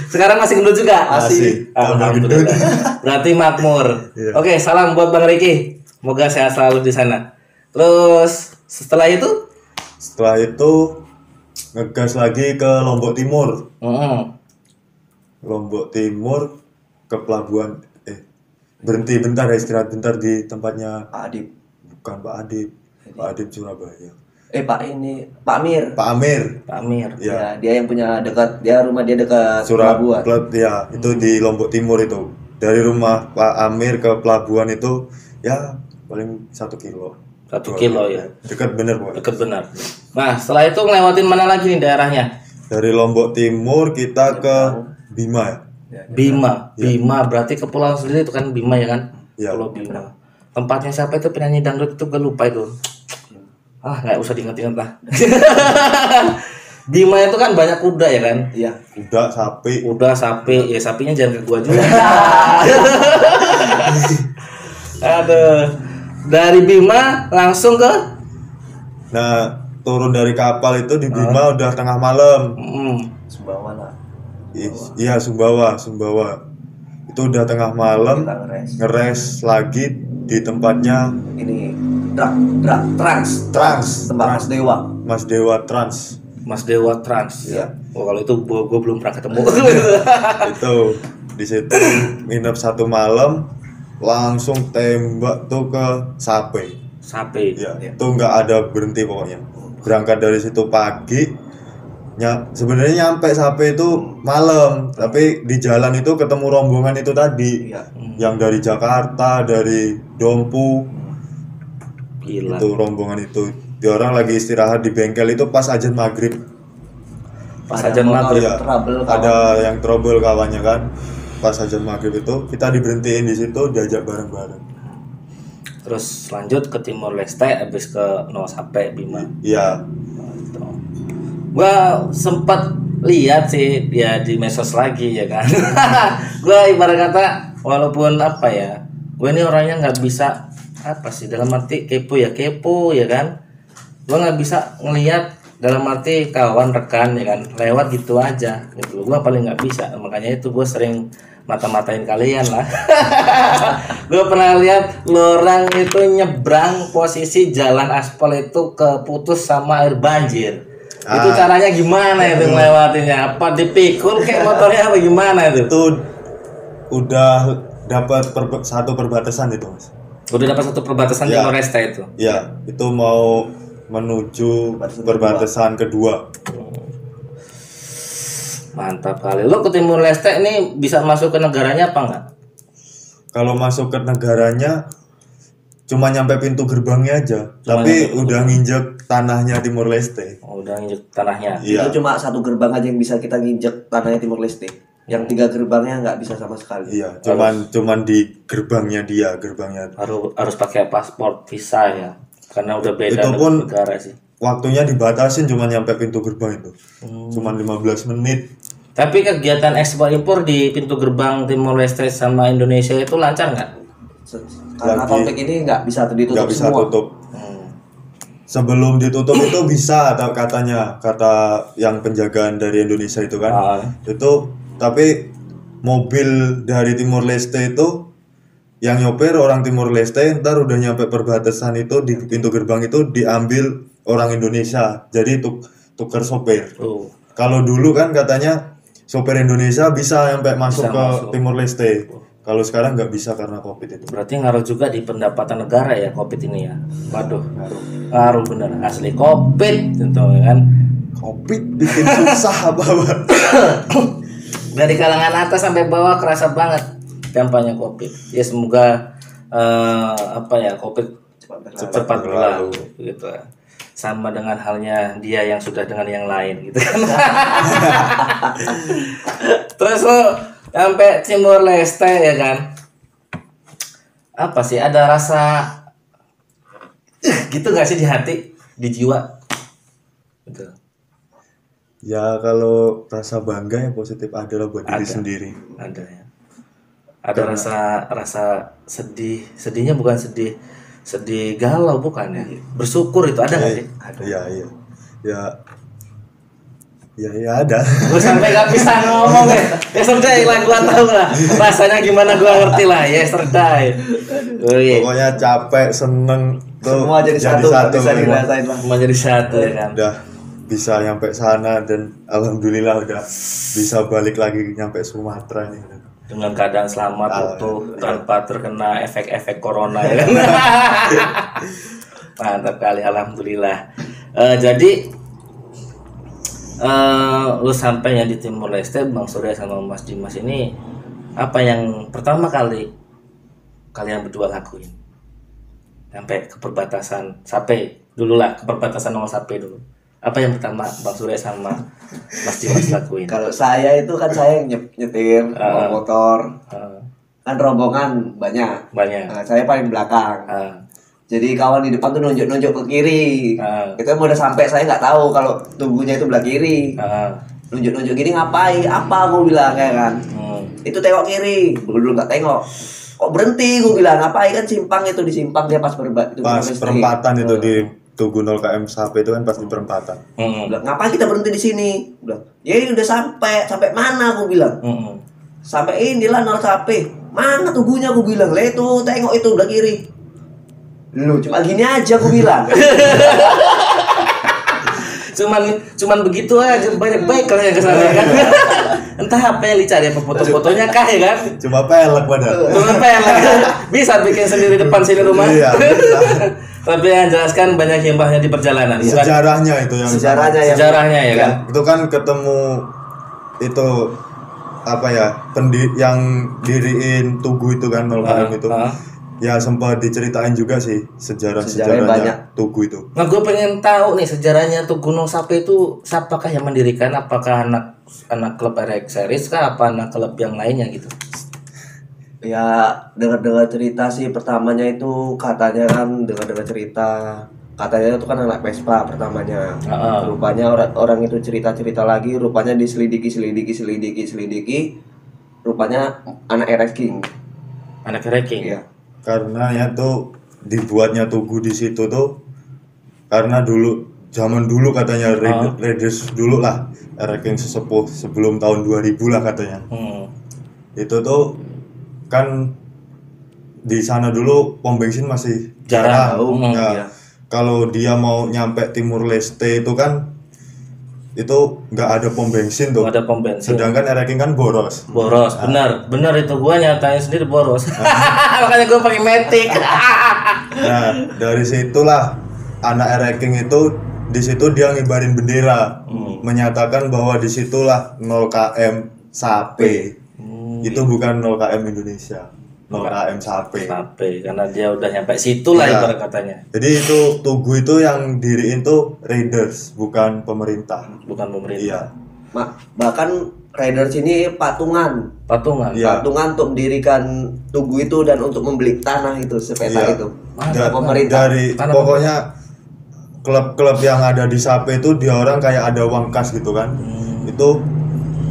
Sekarang masih gendut juga? Masih. Alhamdulillah. Berarti makmur. Iya. Oke, salam buat Bang Riki. Semoga sehat selalu di sana. Terus setelah itu? Setelah itu ngegas lagi ke Lombok Timur. Lombok Timur ke pelabuhan. Berhenti bentar, istirahat bentar di tempatnya. Pak Adib. Bukan Pak Adib. Pak Adib Surabaya. Pak Amir. Pak Amir. Pak Amir. Ya. Ya, dia yang punya rumah dia dekat Surabaya. pelabuhan. Ya, itu di Lombok Timur itu. Dari rumah Pak Amir ke pelabuhan itu ya paling 1 kilo. 1 kilo ya. Dekat bener pokoknya. Deket benar. Nah, setelah itu ngelewatin mana lagi nih daerahnya? Dari Lombok Timur kita ke Bima ya. Bima. Bima berarti kepulauan sendiri itu kan Bima ya kan? Iya. Pulau Bima. Tempatnya siapa itu penyanyi dangdut itu gue lupa itu. Nggak usah diingat-ingat lah. Bima itu kan banyak kuda ya kan? Iya. Kuda, sapi. Kuda, sapi, ya sapinya jangan ke gua juga. Aduh. Dari Bima langsung ke Nah, turun dari kapal itu di Bima udah tengah malam. Sumbawa lah. Iya, Sumbawa. Itu udah tengah malam. Kita ngeres. Ngeres lagi di tempatnya Ini Trans. Tempat Mas Dewa. Mas Dewa Trans. Mas Dewa Trans. Iya. Oh, kalau itu gua belum pernah ketemu. Itu di situ nginep 1 malam, langsung tembak tuh ke Sape. Sapi. Ya, itu nggak ada berhenti pokoknya. Berangkat dari situ pagi, sebenarnya nyampe Sape itu malam, tapi di jalan itu ketemu rombongan itu tadi, Iya. yang dari Jakarta, dari Dompu, Gila. itu rombongan itu. Dia orang lagi istirahat di bengkel itu pas azan maghrib. Pas Ada azan motor maghrib. Iya, trouble kawan. ada yang trouble kawannya kan. Pas azan maghrib itu kita diberhentiin di situ, diajak bareng-bareng. Terus lanjut ke Timor Leste, habis ke Sape Bima. Iya. Gitu. Gua sempat lihat sih dia di medsos lagi ya kan. Gua ibarat kata walaupun apa ya, gue ini orangnya nggak bisa apa sih dalam arti kepo ya kan. Gua nggak bisa ngelihat dalam arti kawan rekan ya kan lewat gitu aja gitu. Gua paling nggak bisa, makanya itu gue sering mata-matain kalian lah. Gue pernah lihat lo orang itu nyebrang posisi jalan aspal itu keputus sama air banjir. Itu caranya gimana itu melewatinya? Apa dipikul kayak motornya apa gimana itu? Itu udah dapat satu perbatasan itu, Mas. Udah dapat satu perbatasan Ya. Timor Leste itu. Ya, itu mau menuju perbatasan kedua. Mantap kali. Lo ke Timor Leste ini bisa masuk ke negaranya apa enggak? Kalau masuk ke negaranya cuma nyampe pintu gerbangnya aja, Cuma tapi nyampe udah nginjek tanahnya Timor Leste. Oh, udah nginjek tanahnya. Iya. Itu cuma satu gerbang aja yang bisa kita nginjek tanahnya Timor Leste. Yang 3 gerbangnya nggak bisa sama sekali. Iya, cuman di gerbangnya dia, gerbangnya. Harus pakai paspor visa ya. Karena udah beda Itu pun negara sih. waktunya dibatasin cuma nyampe pintu gerbang itu. Cuman 15 menit. Tapi kegiatan ekspor impor di pintu gerbang Timor Leste sama Indonesia itu lancar nggak? Karena Lagi- konflik ini nggak bisa ditutup Nggak bisa semua. tutup. Sebelum ditutup itu bisa katanya, kata yang penjagaan dari Indonesia itu kan. Ah. Itu tapi mobil dari Timor Leste itu yang nyopir orang Timor Leste, ntar udah nyampe perbatasan itu di pintu gerbang itu diambil orang Indonesia. Jadi tukar sopir. Oh. Kalau dulu kan katanya sopir Indonesia bisa sampai masuk Bisa ke masuk. Timor Leste. Kalau sekarang nggak bisa karena Covid itu. Berarti ngaruh juga di pendapatan negara ya Covid ini ya. Waduh, ngaruh bener asli Covid tentu ya kan. Covid bikin susah apa? Dari kalangan atas sampai bawah kerasa banget dampaknya Covid. Ya semoga Covid cepat berlalu gitu. Sama dengan halnya dia yang sudah dengan yang lain gitu kan. Terus lo sampai Timor Leste ya kan. Apa sih ada rasa gitu gak sih di hati, di jiwa? Gitu. Ya kalau rasa bangga yang positif adalah buat diri Ada. sendiri. Ada ya. Ada rasa sedihnya bukan sedih galau bukan ya. Bersyukur itu ada nggak sih? Iya. Ya ada. Gue sampai gak bisa ngomong ya. Ya Serdai lah, gua tahu lah. Rasanya gimana gua ngerti lah. Ya Serdai. Oh iya. Pokoknya capek, seneng tuh Semua jadi satu, bisa semua. dirasain lah. Semua jadi satu ya kan. Udah bisa nyampe sana dan alhamdulillah udah bisa balik lagi nyampe Sumatera nih. Dengan keadaan selamat utuh tanpa terkena efek-efek corona ya kan. Mantap kali, alhamdulillah. Jadi lu sampai ya di Timor Leste, Bang Surya sama Mas Dimas ini apa yang pertama kali kalian berdua lakuin? Sampai ke perbatasan Sape dulu lah, ke perbatasan Nol Sape dulu. Apa yang pertama Bang Surya sama Mas Dimas lakuin? Kalau saya itu kan saya yang nyetir bawa motor. Kan rombongan banyak. Banyak. Nah, saya paling belakang. Ah, Jadi kawan di depan tuh nunjuk-nunjuk ke kiri. Itu mau udah sampai saya nggak tahu kalau tubuhnya itu belah kiri. Nunjuk-nunjuk gini ngapain? Apa aku bilang ya kan? Itu tengok kiri. Dulu nggak tengok. Kok berhenti? Gue bilang ngapain kan simpang itu di simpang dia pas Pas perempatan itu di Tugu 0 km Sape itu kan pas di perempatan. Bilang, ngapain kita berhenti di sini? Bilang, ya ini udah sampai mana? Aku bilang. Sampai inilah 0 Sape. Mana tubuhnya? Aku bilang. Lah itu tengok itu belah kiri. Lu cuma gini aja aku bilang. cuman begitu aja, banyak baik kalau yang kesana kan. Entah apa yang dicari, apa foto-fotonya kah ya kan? Cuma pelek padahal. Cuman pelek bisa bikin sendiri depan sini rumah. Iya, bisa. Tapi yang jelaskan banyak himbahnya di perjalanan. bukan? Sejarahnya itu yang Sejarahnya ya kan. itu kan ketemu itu apa ya yang diriin Tugu itu kan 0 km itu. Ya sempat diceritain juga sih Sejarahnya sejarahnya banyak. Tugu itu. Nah, gue pengen tahu nih sejarahnya tuh Gunung Sape itu siapakah yang mendirikan? Apakah anak klub RX Series kah? Apa anak klub yang lainnya gitu? Ya dengar-dengar cerita sih pertamanya itu katanya kan dengar-dengar cerita katanya itu kan anak Vespa pertamanya. Rupanya orang itu cerita-cerita lagi, rupanya diselidiki. Rupanya anak RX King. Anak ranking. Iya. Karena ya tuh dibuatnya Tugu di situ tuh karena zaman dulu katanya Raiders dulu lah ranking sesepuh sebelum tahun 2000 lah katanya. Itu tuh kan di sana dulu pom bensin masih Jarang. Nah, kalau dia mau nyampe Timur Leste itu kan itu nggak ada pom bensin tuh. Nggak ada pom bensin. Sedangkan Ereking kan boros. Boros, benar itu gua nyatain sendiri boros. Makanya gua pakai Matic. Nah, dari situlah anak Ereking itu di situ dia ngibarin bendera, menyatakan bahwa disitulah 0 km Sape. Itu bukan 0 km Indonesia, 0 km Sape. Karena dia udah nyampe situ lah Ya. ibarat katanya. Jadi itu Tugu itu yang diriin tuh Raiders, bukan pemerintah. Bukan pemerintah. Iya. Bahkan Raiders ini patungan Iya. patungan untuk mendirikan Tugu itu dan untuk membeli tanah itu sepeta Iya. itu Da- pemerintah. Dari Tanah pokoknya klub-klub yang ada di Sape itu dia orang kayak ada uang kas gitu kan. Itu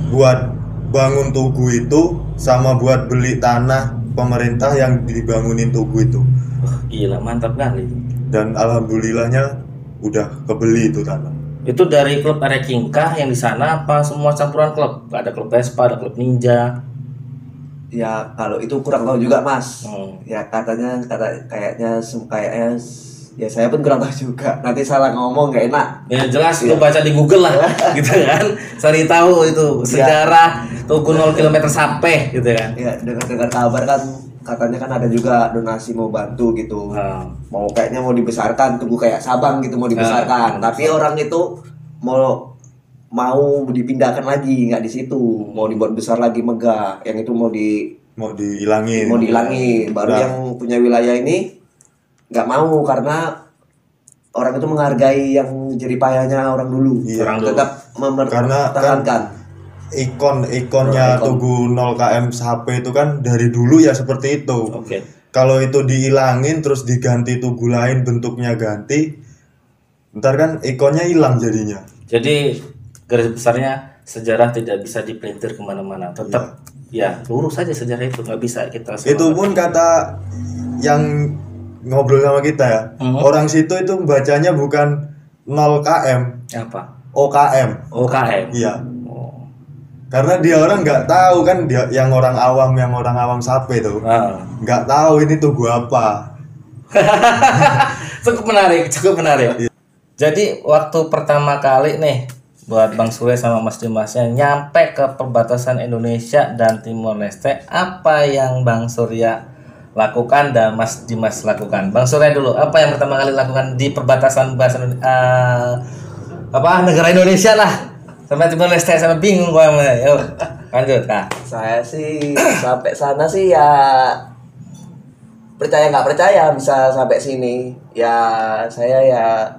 buat bangun Tugu itu sama buat beli tanah pemerintah yang dibangunin Tugu itu. Wah, gila mantap kali. Dan alhamdulillahnya udah kebeli itu tanah. Itu dari klub Ereking kah yang di sana apa semua campuran klub? Ada klub Vespa, ada klub Ninja. Ya kalau itu kurang tahu juga Mas. Hmm. Ya kayaknya ya saya pun kurang tahu juga. Nanti salah ngomong nggak enak. Ya jelas lu baca di Google lah, gitu kan. Cari tahu itu sejarah Tugu 0 km Sape gitu kan. Ya dengar kabar kan katanya kan ada juga donasi mau bantu gitu. Mau kayaknya mau dibesarkan Tugu kayak Sabang gitu mau dibesarkan. Tapi orang itu mau dipindahkan lagi nggak di situ. Mau dibuat besar lagi megah. Yang itu mau dihilangin. Baru Nah. yang punya wilayah ini nggak mau karena orang itu menghargai yang jeripayahnya orang dulu. Iya. Orang dulu. Tetap mempertahankan. Ikonnya Ikon. Tugu 0 km Sape itu kan dari dulu ya seperti itu. Oke. Kalau itu dihilangin terus diganti tugu lain bentuknya ganti, ntar kan ikonnya hilang jadinya. Jadi garis besarnya sejarah tidak bisa dipelintir kemana-mana. Tetap ya lurus saja sejarah itu, nggak bisa kita. Itu pun kata yang ngobrol sama kita ya, orang situ itu bacanya bukan 0 km, apa? OKM. OKM. Iya. Oh. Karena dia orang nggak tahu kan dia yang orang awam Sape tuh nggak tahu ini tugu apa. Cukup menarik. Jadi waktu pertama kali nih buat Bang Surya sama Mas Dimasnya nyampe ke perbatasan Indonesia dan Timor Leste, apa yang Bang Surya lakukan dan Mas Dimas lakukan? Bang Surya dulu, apa yang pertama kali lakukan di perbatasan negara Indonesia lah sampai Timor Leste? Sampai bingung gua. Yuk lanjut Kak. Saya sih sampai sana sih ya percaya nggak percaya bisa sampai sini. Ya saya ya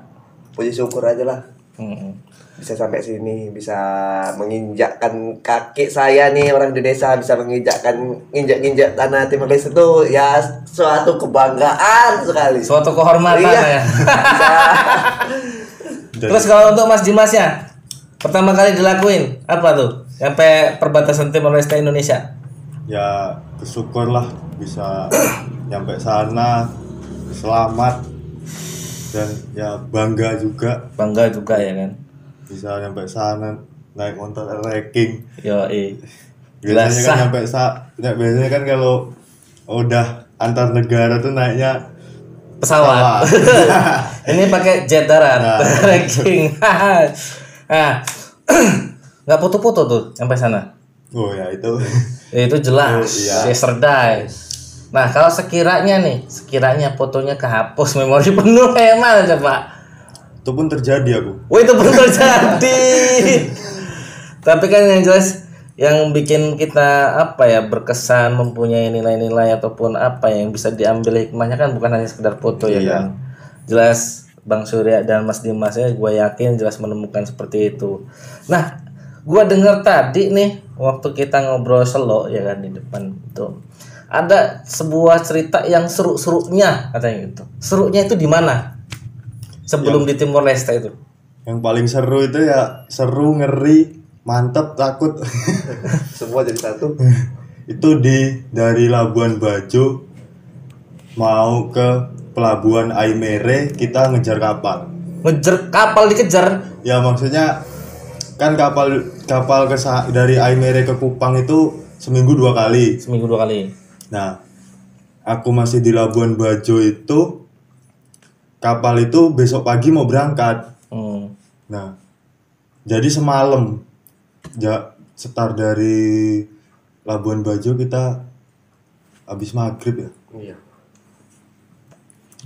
puji syukur aja lah. Bisa sampai sini, bisa menginjakkan kaki saya nih orang Indonesia bisa injak tanah Timor Leste itu ya suatu kebanggaan sekali. Suatu kehormatan Iya. ya. Terus kalau untuk Mas Dimasnya pertama kali dilakuin apa tuh? Sampai perbatasan Timor Leste Indonesia. Ya bersyukur lah bisa nyampe sana selamat dan ya bangga juga Ya kan. bisa nyampe sana naik motor Ereking. Yo, Biasanya kan biasanya kan kalau udah antar negara tuh naiknya pesawat. Ini pakai jet darat, ranking. Nah, nggak foto-foto tuh sampai sana. Oh ya itu. Itu jelas, Iya. yesterday. Nah, kalau sekiranya fotonya kehapus, memori penuh, mana coba? Itu pun terjadi aku. Wah, itu belum terjadi. Tapi kan yang jelas yang bikin kita berkesan, mempunyai nilai-nilai ataupun apa yang bisa diambil hikmahnya kan bukan hanya sekedar foto ya kan. Jelas Bang Surya dan Mas Dimasnya gue yakin jelas menemukan seperti itu. Nah, gue dengar tadi nih waktu kita ngobrol selo ya kan di depan itu ada sebuah cerita yang seru-serunya katanya gitu. Serunya itu di mana? Sebelum di Timor Leste itu. Yang paling seru itu ya seru, ngeri, mantep, takut. Semua jadi satu. Itu dari Labuan Bajo mau ke Pelabuhan Aimere, kita ngejar kapal. Ngejar kapal dikejar. Ya maksudnya kan kapal dari Aimere ke Kupang itu seminggu 2 kali. Seminggu 2 kali. Nah, aku masih di Labuan Bajo itu, kapal itu besok pagi mau berangkat. Nah, Jadi semalam start dari Labuan Bajo kita habis maghrib ya. Iya.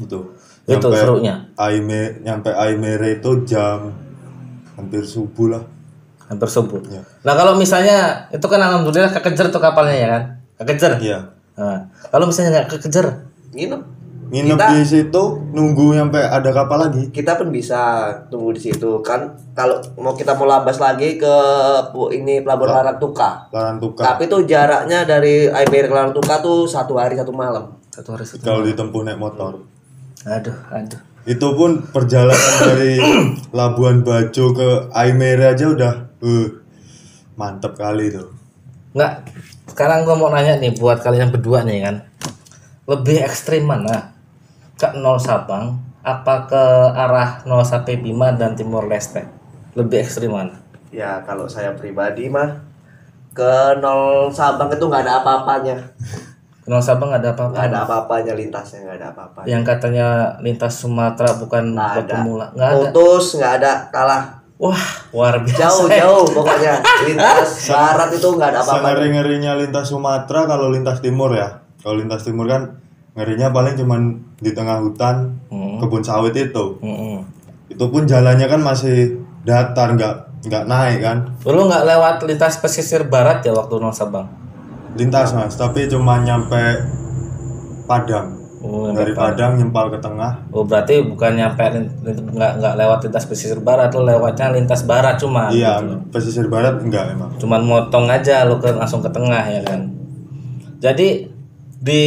Itu serunya. Nyampe Aimere itu jam hampir subuh lah. Hampir subuh. Ya. Nah kalau misalnya itu kan alhamdulillah kekejar tuh kapalnya ya kan, kekejar. Iya. Nah, kalau misalnya nggak kekejar, Nginep di situ nunggu sampai ada kapal lagi. Kita pun bisa tunggu di situ kan. Kalau kita mau labas lagi ke ini pelabuhan Larantuka. Tapi tuh jaraknya dari Aimere ke Larantuka tuh 1 hari 1 malam. 1 hari 1 Kalau malam. ditempuh naik motor. Aduh. Itu pun perjalanan dari Labuan Bajo ke Aimere aja udah mantep kali tuh. Nggak, sekarang gua mau nanya nih buat kalian berdua nih kan, lebih ekstrim mana? Ke Nol Sabang apa ke arah Nol Sape Bima dan Timor Leste? Lebih ekstrim mana? Ya kalau saya pribadi mah ke Nol Sabang itu nggak ada apa-apanya. Nol Sabang nggak ada apa-apa. Nggak ada apa-apanya lintasnya, nggak ada apa-apanya. Yang katanya lintas Sumatera bukan Nggak ada. pemula, nggak ada. Putus, nggak ada, kalah. Wah, luar biasa. Jauh pokoknya. Lintas barat itu nggak ada apa-apa. Ngeri-ngerinya lintas Sumatera kalau lintas timur ya. Kalau lintas timur kan ngerinya paling cuman di tengah hutan, kebun sawit itu. Itu pun jalannya kan masih datar, nggak naik kan. Lu nggak lewat lintas pesisir barat ya waktu Nol Sabang? Lintas mas, tapi cuma nyampe Padang. Oh, Dari Padang nyempal ke tengah. Oh berarti bukan nyampe nggak lewat lintas pesisir barat, lu lewatnya lintas barat cuma. Iya, gitu. pesisir barat enggak emang. Cuman motong aja lu langsung ke tengah ya kan. Jadi di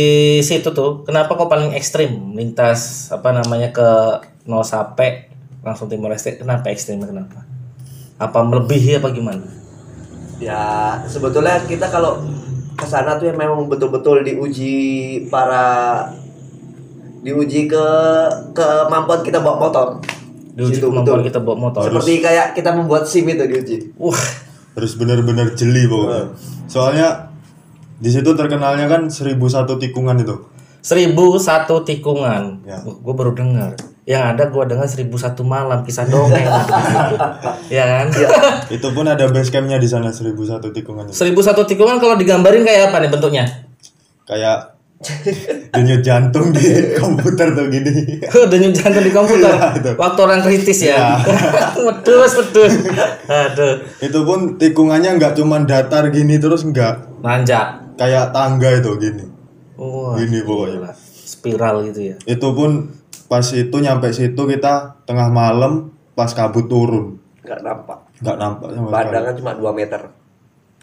situ tuh kenapa kok paling ekstrim lintas apa namanya ke Nol Sape langsung Timor Leste, kenapa ekstrim, kenapa? Apa melebihi apa gimana? Ya sebetulnya kita kalau ke sana tuh yang memang betul-betul diuji ke kemampuan kita bawa motor. Diuji Situ, kemampuan betul. kita bawa motor. Seperti kayak kita membuat SIM itu diuji. Wah, Harus benar-benar jeli pokoknya. Soalnya di situ terkenalnya kan 1001 tikungan itu. 1001 tikungan. Ya. Gue baru dengar. Yang ada gue dengar 1001 malam kisah dongeng gitu. Ya kan? Itu pun ada base campnya di sana 1001 tikungan. 1001 tikungan kalau digambarin kayak apa nih bentuknya? Kayak denyut jantung di komputer tuh gini. Denyut jantung di komputer. Iya, itu. Waktu orang kritis ya. Iya. Wedus. Aduh. Itu pun tikungannya nggak cuman datar gini terus enggak. Nanjak. Kayak tangga itu gini. Wah, Gini pokoknya. spiral gitu ya. Itu pun pas itu nyampe situ kita tengah malam pas kabut turun. Nggak nampak. Nggak nampak sama sekali. Pandangan cuma 2 meter.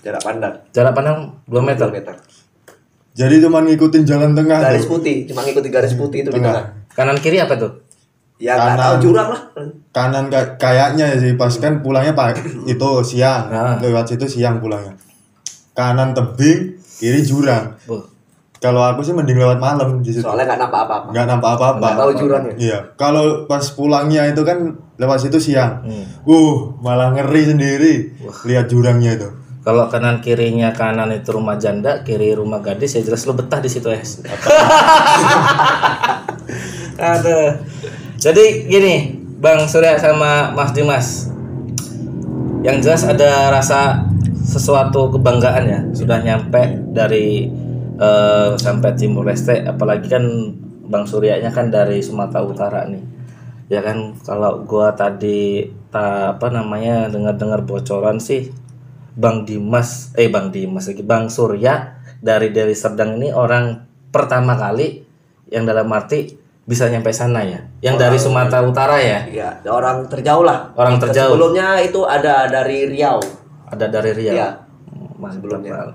Jarak pandang. Jarak pandang 2 meter. 2 meter. Jadi cuma ngikutin jalan tengah Garis tuh. putih, cuma ngikuti garis putih itu di Tengah. tengah. Kanan kiri apa tuh? Ya nggak Kanan. tahu jurang lah. Kanan kayaknya sih pas kan pulangnya itu siang. Nah. Lewat situ siang pulangnya. Kanan tebing, kiri jurang. Buh. Kalau aku sih mending lewat malam di situ. Soalnya nggak nampak apa-apa. Nggak nampak apa-apa. Nggak tahu jurangnya. Iya, kalau pas pulangnya itu kan lewat situ siang. Malah ngeri sendiri lihat jurangnya itu. Kalau kanan kirinya, kanan itu rumah janda, kiri rumah gadis, ya jelas lu betah di situ ya. Aduh. Jadi gini, Bang Surya sama Mas Dimas. Yang jelas ada rasa sesuatu kebanggaan ya, sudah nyampe dari sampai Timor Leste, apalagi kan Bang Suryanya kan dari Sumatera Utara nih. Ya kan, kalau gua tadi dengar bocoran sih Bang Surya dari Deli Serdang ini orang pertama kali yang dalam arti bisa nyampe sana ya. Yang dari Sumatera Utara ya. Iya, orang terjauh lah. Orang terjauh. Sebelumnya itu ada dari Riau. Ada dari Riau. Iya. Sebelumnya.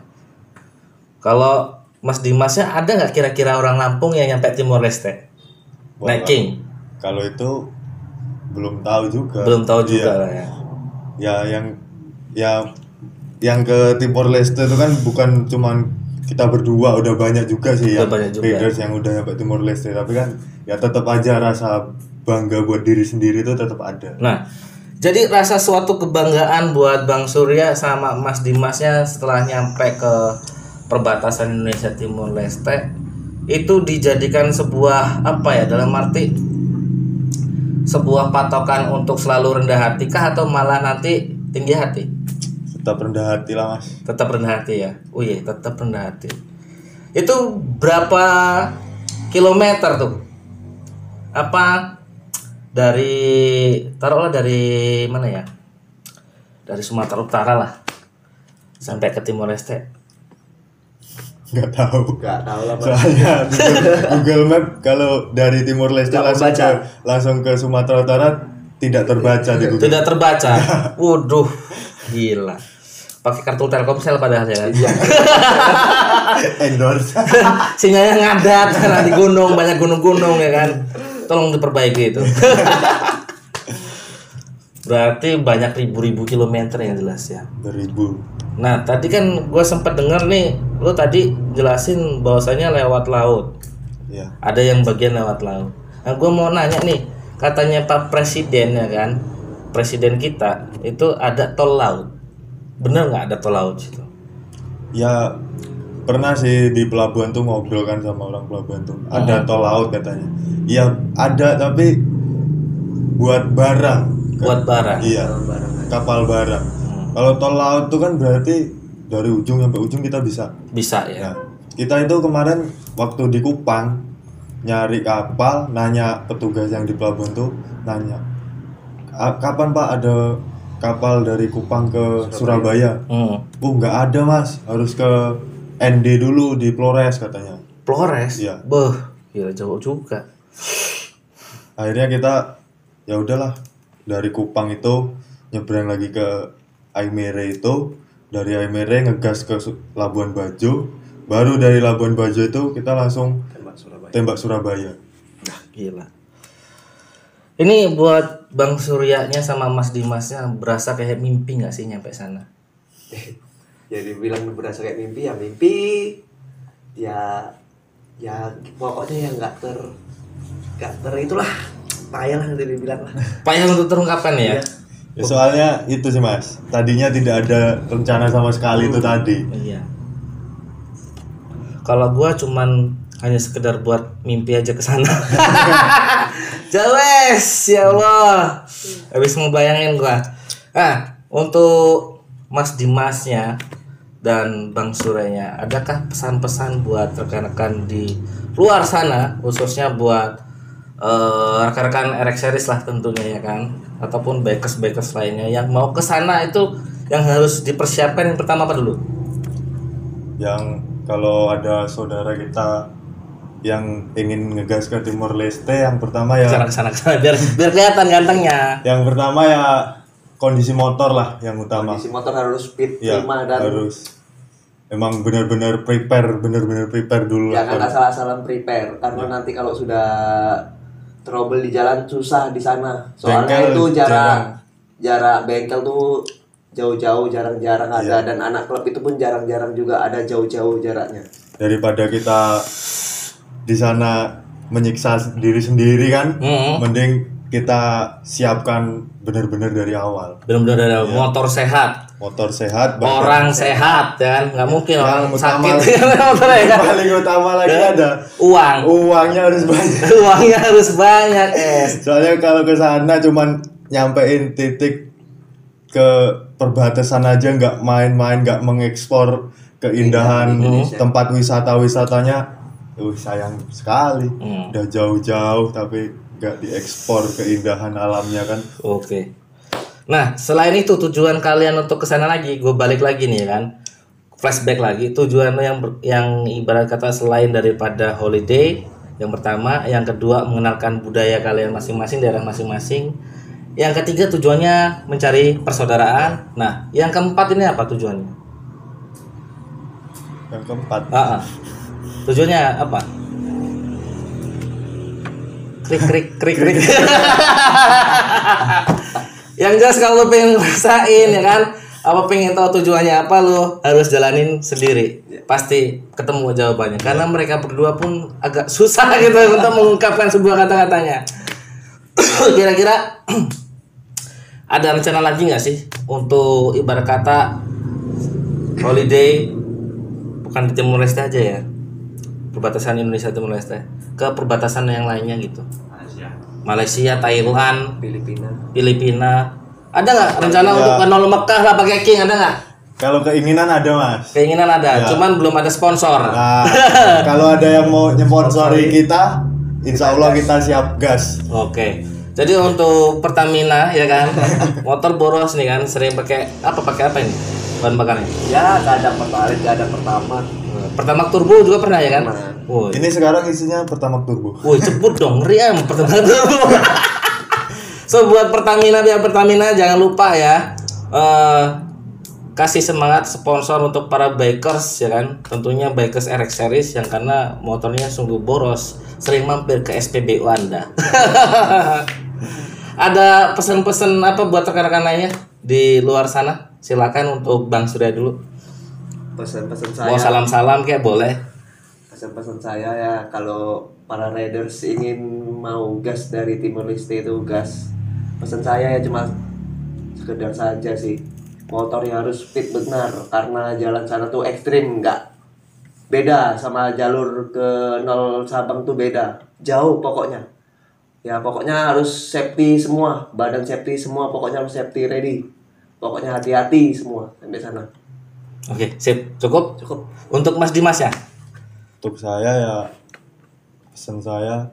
Kalau Mas Dimasnya ada nggak kira-kira orang Lampung yang nyampe Timor Leste? Naik King. Kalau itu belum tahu juga. Belum tahu juga Iya. lah ya. Ya yang ke Timor Leste itu kan bukan cuman kita berdua, udah banyak juga sih Udah yang banyak juga. riders yang udah nyampe Timor Leste, tapi kan ya tetap aja rasa bangga buat diri sendiri itu tetap ada. Nah, jadi rasa suatu kebanggaan buat Bang Surya sama Mas Dimasnya setelah nyampe ke perbatasan Indonesia Timor Leste itu dijadikan sebuah dalam arti sebuah patokan untuk selalu rendah hati kah, atau malah nanti tinggi hati. Tetap rendah hati lah mas. Tetap rendah hati ya. Oh iya, tetap rendah hati. Itu berapa kilometer tuh? Apa taruhlah dari mana ya? Dari Sumatera Utara lah sampai ke Timor Leste. Nggak tahu Gak tahu lah Pak. soalnya Google Map kalau dari Timor Leste Nggak langsung ke Sumatera Utara tidak terbaca di Google. Tidak terbaca. Waduh, gila. Pakai kartu Telkomsel padahal ya. Endorse. Sinyalnya ngadat karena di gunung, banyak gunung-gunung ya kan. Tolong diperbaiki itu. Berarti banyak ribu-ribu kilometer yang jelas ya. Beribu. Nah, tadi kan gue sempat dengar nih, lo tadi jelasin bahwasanya lewat laut. Ya. Ada yang bagian lewat laut. Nah, gue mau nanya nih, katanya Pak Presiden ya kan, Presiden kita itu ada tol laut. Bener nggak ada tol laut situ? Ya pernah sih di pelabuhan tuh ngobrol kan sama orang pelabuhan tuh. Ada tol laut katanya. Iya ada tapi buat barang. Buat barang. Iya. Kapal barang. Kalau tol laut tuh kan berarti dari ujung sampai ujung kita bisa. Bisa ya. Nah, kita itu kemarin waktu di Kupang nyari kapal, nanya petugas yang di pelabuhan tuh nanya, kapan Pak ada kapal dari Kupang ke Surabaya? Nggak ada mas, harus ke ND dulu di Flores katanya. Flores? Iya. Beuh, gila jauh juga. Akhirnya kita ya udahlah dari Kupang itu nyebrang lagi ke Aimere itu, dari Aimere ngegas ke Labuan Bajo, baru dari Labuan Bajo itu kita langsung tembak Surabaya. Nah, gila. Ini buat Bang Suryanya sama Mas Dimasnya berasa kayak mimpi nggak sih nyampe sana? Ya dibilang berasa kayak mimpi ya mimpi. Ya pokoknya yang nggak ter itulah payah lah nanti dibilang lah. Payah untuk terungkapkan ya? Ya soalnya itu sih mas, tadinya tidak ada rencana sama sekali itu tadi. Iya. Kalau gua cuman hanya sekedar buat mimpi aja ke sana. Jawes, ya Allah. Habis ngebayangin gua. Untuk Mas Dimasnya dan Bang Suryanya, adakah pesan-pesan buat rekan-rekan di luar sana, khususnya buat rekan-rekan RX Series lah tentunya ya kan, ataupun bikers lainnya yang mau ke sana, itu yang harus dipersiapkan yang pertama apa dulu? Yang kalau ada saudara kita yang ingin ngegas ke Timor Leste, yang pertama ya Kesana biar kelihatan gantengnya. yang pertama ya kondisi motor lah yang utama. Kondisi motor harus speed Ya, prima dan harus emang benar-benar prepare dulu lah. jangan asal-asalan prepare karena nanti kalau sudah trouble di jalan susah di sana. Soalnya Bengkel itu jarak bengkel tuh jauh-jauh, jarang-jarang ada, dan anak klub itu pun jarang-jarang juga ada jauh-jauh jaraknya. Daripada kita di sana menyiksa diri sendiri kan, mending kita siapkan benar-benar dari awal. Benar-benar ada motor sehat, Motor sehat, orang sehat, kan? Nggak mungkin orang utama sakit. Motornya ya. paling utama lagi ada uangnya harus banyak. Uangnya harus banyak, Soalnya kalau ke sana cuman nyampein titik ke perbatasan aja, nggak main-main, nggak mengekspor keindahan tempat wisatanya, sayang sekali. Udah jauh-jauh tapi nggak diekspor keindahan alamnya kan. Oke. Nah, selain itu tujuan kalian untuk kesana lagi, gue balik lagi nih kan, flashback lagi. Tujuan yang ibarat kata selain daripada holiday, yang pertama, yang kedua mengenalkan budaya kalian masing-masing, daerah masing-masing. Yang ketiga tujuannya mencari persaudaraan. Nah, yang keempat ini apa tujuannya? Yang keempat. Tujuannya apa? Krik. Yang jelas kalau lo pengen ngerasain ya kan, apa pengen tahu tujuannya apa, lo harus jalanin sendiri. Pasti ketemu jawabannya. Karena mereka berdua pun agak susah gitu untuk mengungkapkan sebuah kata-katanya. Kira-kira ada rencana lagi nggak sih untuk ibarat kata holiday, bukan di Timor Leste aja ya, perbatasan Indonesia Timor Leste, ke perbatasan yang lainnya gitu? Malaysia, Thailand, Filipina, Ada nggak rencana Ya. untuk ke Nol Mekah lah pakai King, ada nggak? Kalau keinginan ada mas. Keinginan ada, Ya. cuman belum ada sponsor. Nah, kalau ada yang mau nyponsori kita, insya Allah kita siap gas. Oke. Jadi untuk Pertamina ya kan, motor boros nih kan, sering pakai apa ini? Bahan bakarnya. Ya, kadang pertalite, kadang pertama. Pertamax turbo juga pernah ya kan? Pernah. Woi. Ini sekarang isinya Pertamax turbo. Woi, cepet dong, ngeri Pertamax turbo. So buat Pertamina, biar Pertamina jangan lupa ya. Kasih semangat sponsor untuk para bikers ya kan, tentunya bikers RX series yang karena motornya sungguh boros, sering mampir ke SPBU Anda. Ada pesan-pesan apa buat rekan-rekan lainnya di luar sana? Silakan untuk Bang Surya dulu. Pesan-pesan Mau saya. salam-salam kayak boleh. Pesan-pesan saya ya, kalau para riders ingin mau gas dari Timor Leste itu gas. Pesan saya ya cuma sekedar saja sih. Motornya harus fit benar karena jalan sana tuh ekstrim, nggak beda sama jalur ke nol Sabang tuh beda. Jauh pokoknya. Ya pokoknya harus safety semua, badan safety semua, pokoknya harus safety ready. Pokoknya hati-hati semua sampai sana. Oke, sip. Cukup? Cukup. Untuk Mas Dimas ya? Untuk saya ya, pesan saya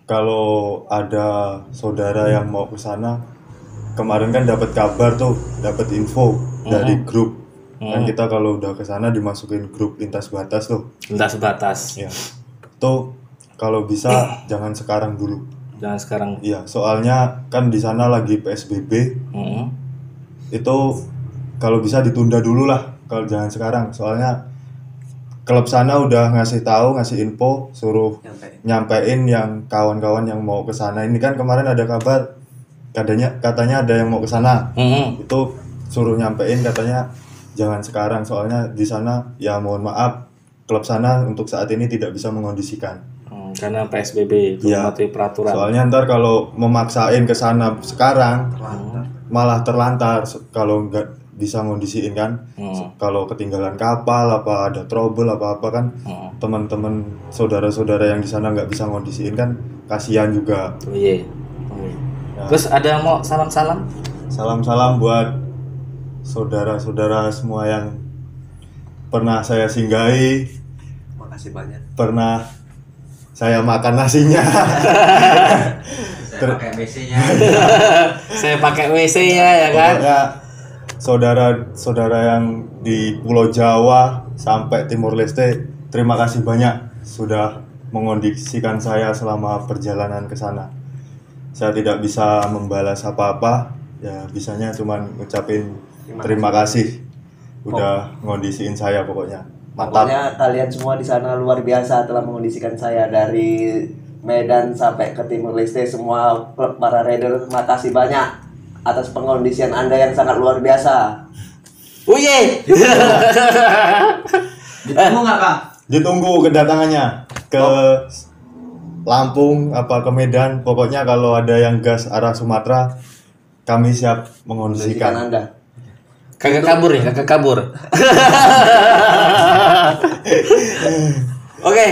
kalau ada saudara yang mau ke sana, kemarin kan dapat kabar tuh, dapat info dari grup. Kan kita kalau udah ke sana dimasukin grup lintas batas tuh. Lintas batas. Ya. Tuh kalau bisa jangan sekarang dulu. Jangan sekarang. Iya, soalnya kan di sana lagi PSBB. Itu kalau bisa ditunda dulu lah, kalau jangan sekarang. Soalnya klub sana udah ngasih tahu, ngasih info, suruh nyampein yang kawan-kawan yang mau ke sana. Ini kan kemarin ada kabar katanya ada yang mau ke sana. Itu suruh nyampein katanya jangan sekarang, soalnya di sana ya mohon maaf, klub sana untuk saat ini tidak bisa mengondisikan. Karena PSBB itu Ya, mematuhi peraturan. soalnya ntar kalau memaksain ke sana sekarang malah terlantar kalau nggak bisa ngondisiin kan. Kalau ketinggalan kapal apa ada trouble apa kan, teman-teman saudara-saudara yang di sana nggak bisa ngondisiin kan, kasihan juga. Oh iya. Ya. Terus ada mau salam-salam? Salam-salam buat saudara-saudara semua yang pernah saya singgahi, Makasih banyak. pernah saya makan nasinya. Saya pakai WC-nya. Saya pakai WC-nya ya kan. Pokoknya saudara-saudara yang di Pulau Jawa sampai Timor Leste, terima kasih banyak sudah mengondisikan saya selama perjalanan ke sana. Saya tidak bisa membalas apa-apa, ya bisanya cuman ngucapin terima kasih udah ngondisiin saya pokoknya. Mantap. Pokoknya kalian semua di sana luar biasa telah mengondisikan saya dari Medan sampai ke Timor Leste, semua klub para rider, makasih banyak atas pengondisian Anda yang sangat luar biasa. Uye. Ditunggu nggak Bang? Ditunggu kedatangannya ke Lampung apa ke Medan, pokoknya kalau ada yang gas arah Sumatera kami siap Mengondisikan mengondisikan. Anda. Kagak kabur nih, kagak kabur. Oke,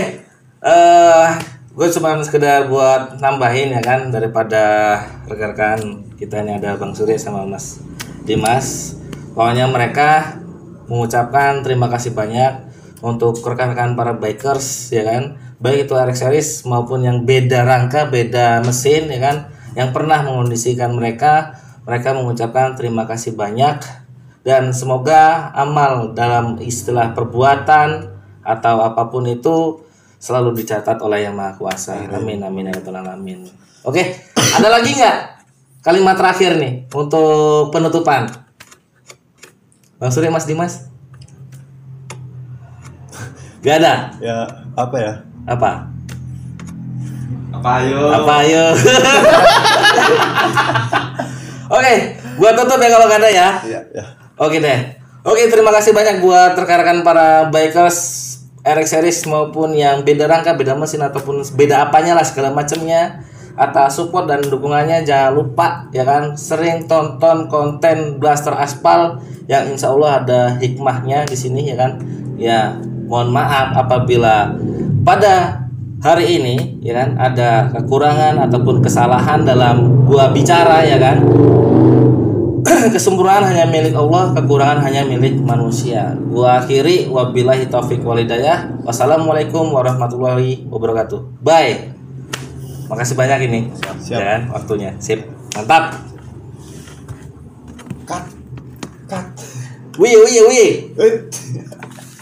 gue cuma sekedar buat nambahin ya kan, daripada rekan-rekan kita ini ada Bang Surya sama Mas Dimas. Pokoknya mereka mengucapkan terima kasih banyak untuk rekan-rekan para bikers ya kan, baik itu RX series maupun yang beda rangka, beda mesin ya kan, yang pernah mengondisikan mereka mengucapkan terima kasih banyak. Dan semoga amal dalam istilah perbuatan atau apapun itu selalu dicatat oleh Yang Maha Kuasa. Amin amin ya rabbal alamin. Oke, ada lagi nggak kalimat terakhir nih untuk penutupan? Bang Surya, Mas Dimas? Gak ada? Ya apa ya? Apa? Apa ayo? Apa ayo? Oke, gua tutup ya kalau gak ada ya. Iya. Ya. Oke deh. Oke, terima kasih banyak buat rekan-rekan para bikers RX series maupun yang beda rangka, beda mesin ataupun beda apanya lah segala macamnya, atas support dan dukungannya. Jangan lupa ya kan sering tonton konten Blaster Aspal yang insya Allah ada hikmahnya di sini ya kan. Ya, mohon maaf apabila pada hari ini ya kan ada kekurangan ataupun kesalahan dalam gua bicara ya kan. Kesempurnaan hanya milik Allah, kekurangan hanya milik manusia. Gua akhiri, wabillahi taufik walhidayah. Wassalamualaikum warahmatullahi wabarakatuh. Bye. Makasih banyak ini. Siap. Dan waktunya. Sip. Mantap. Cut. Wih. Eh.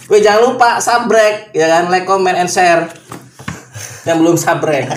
Wih, jangan lupa subscribe ya kan, like, comment, and share. Yang belum subscribe.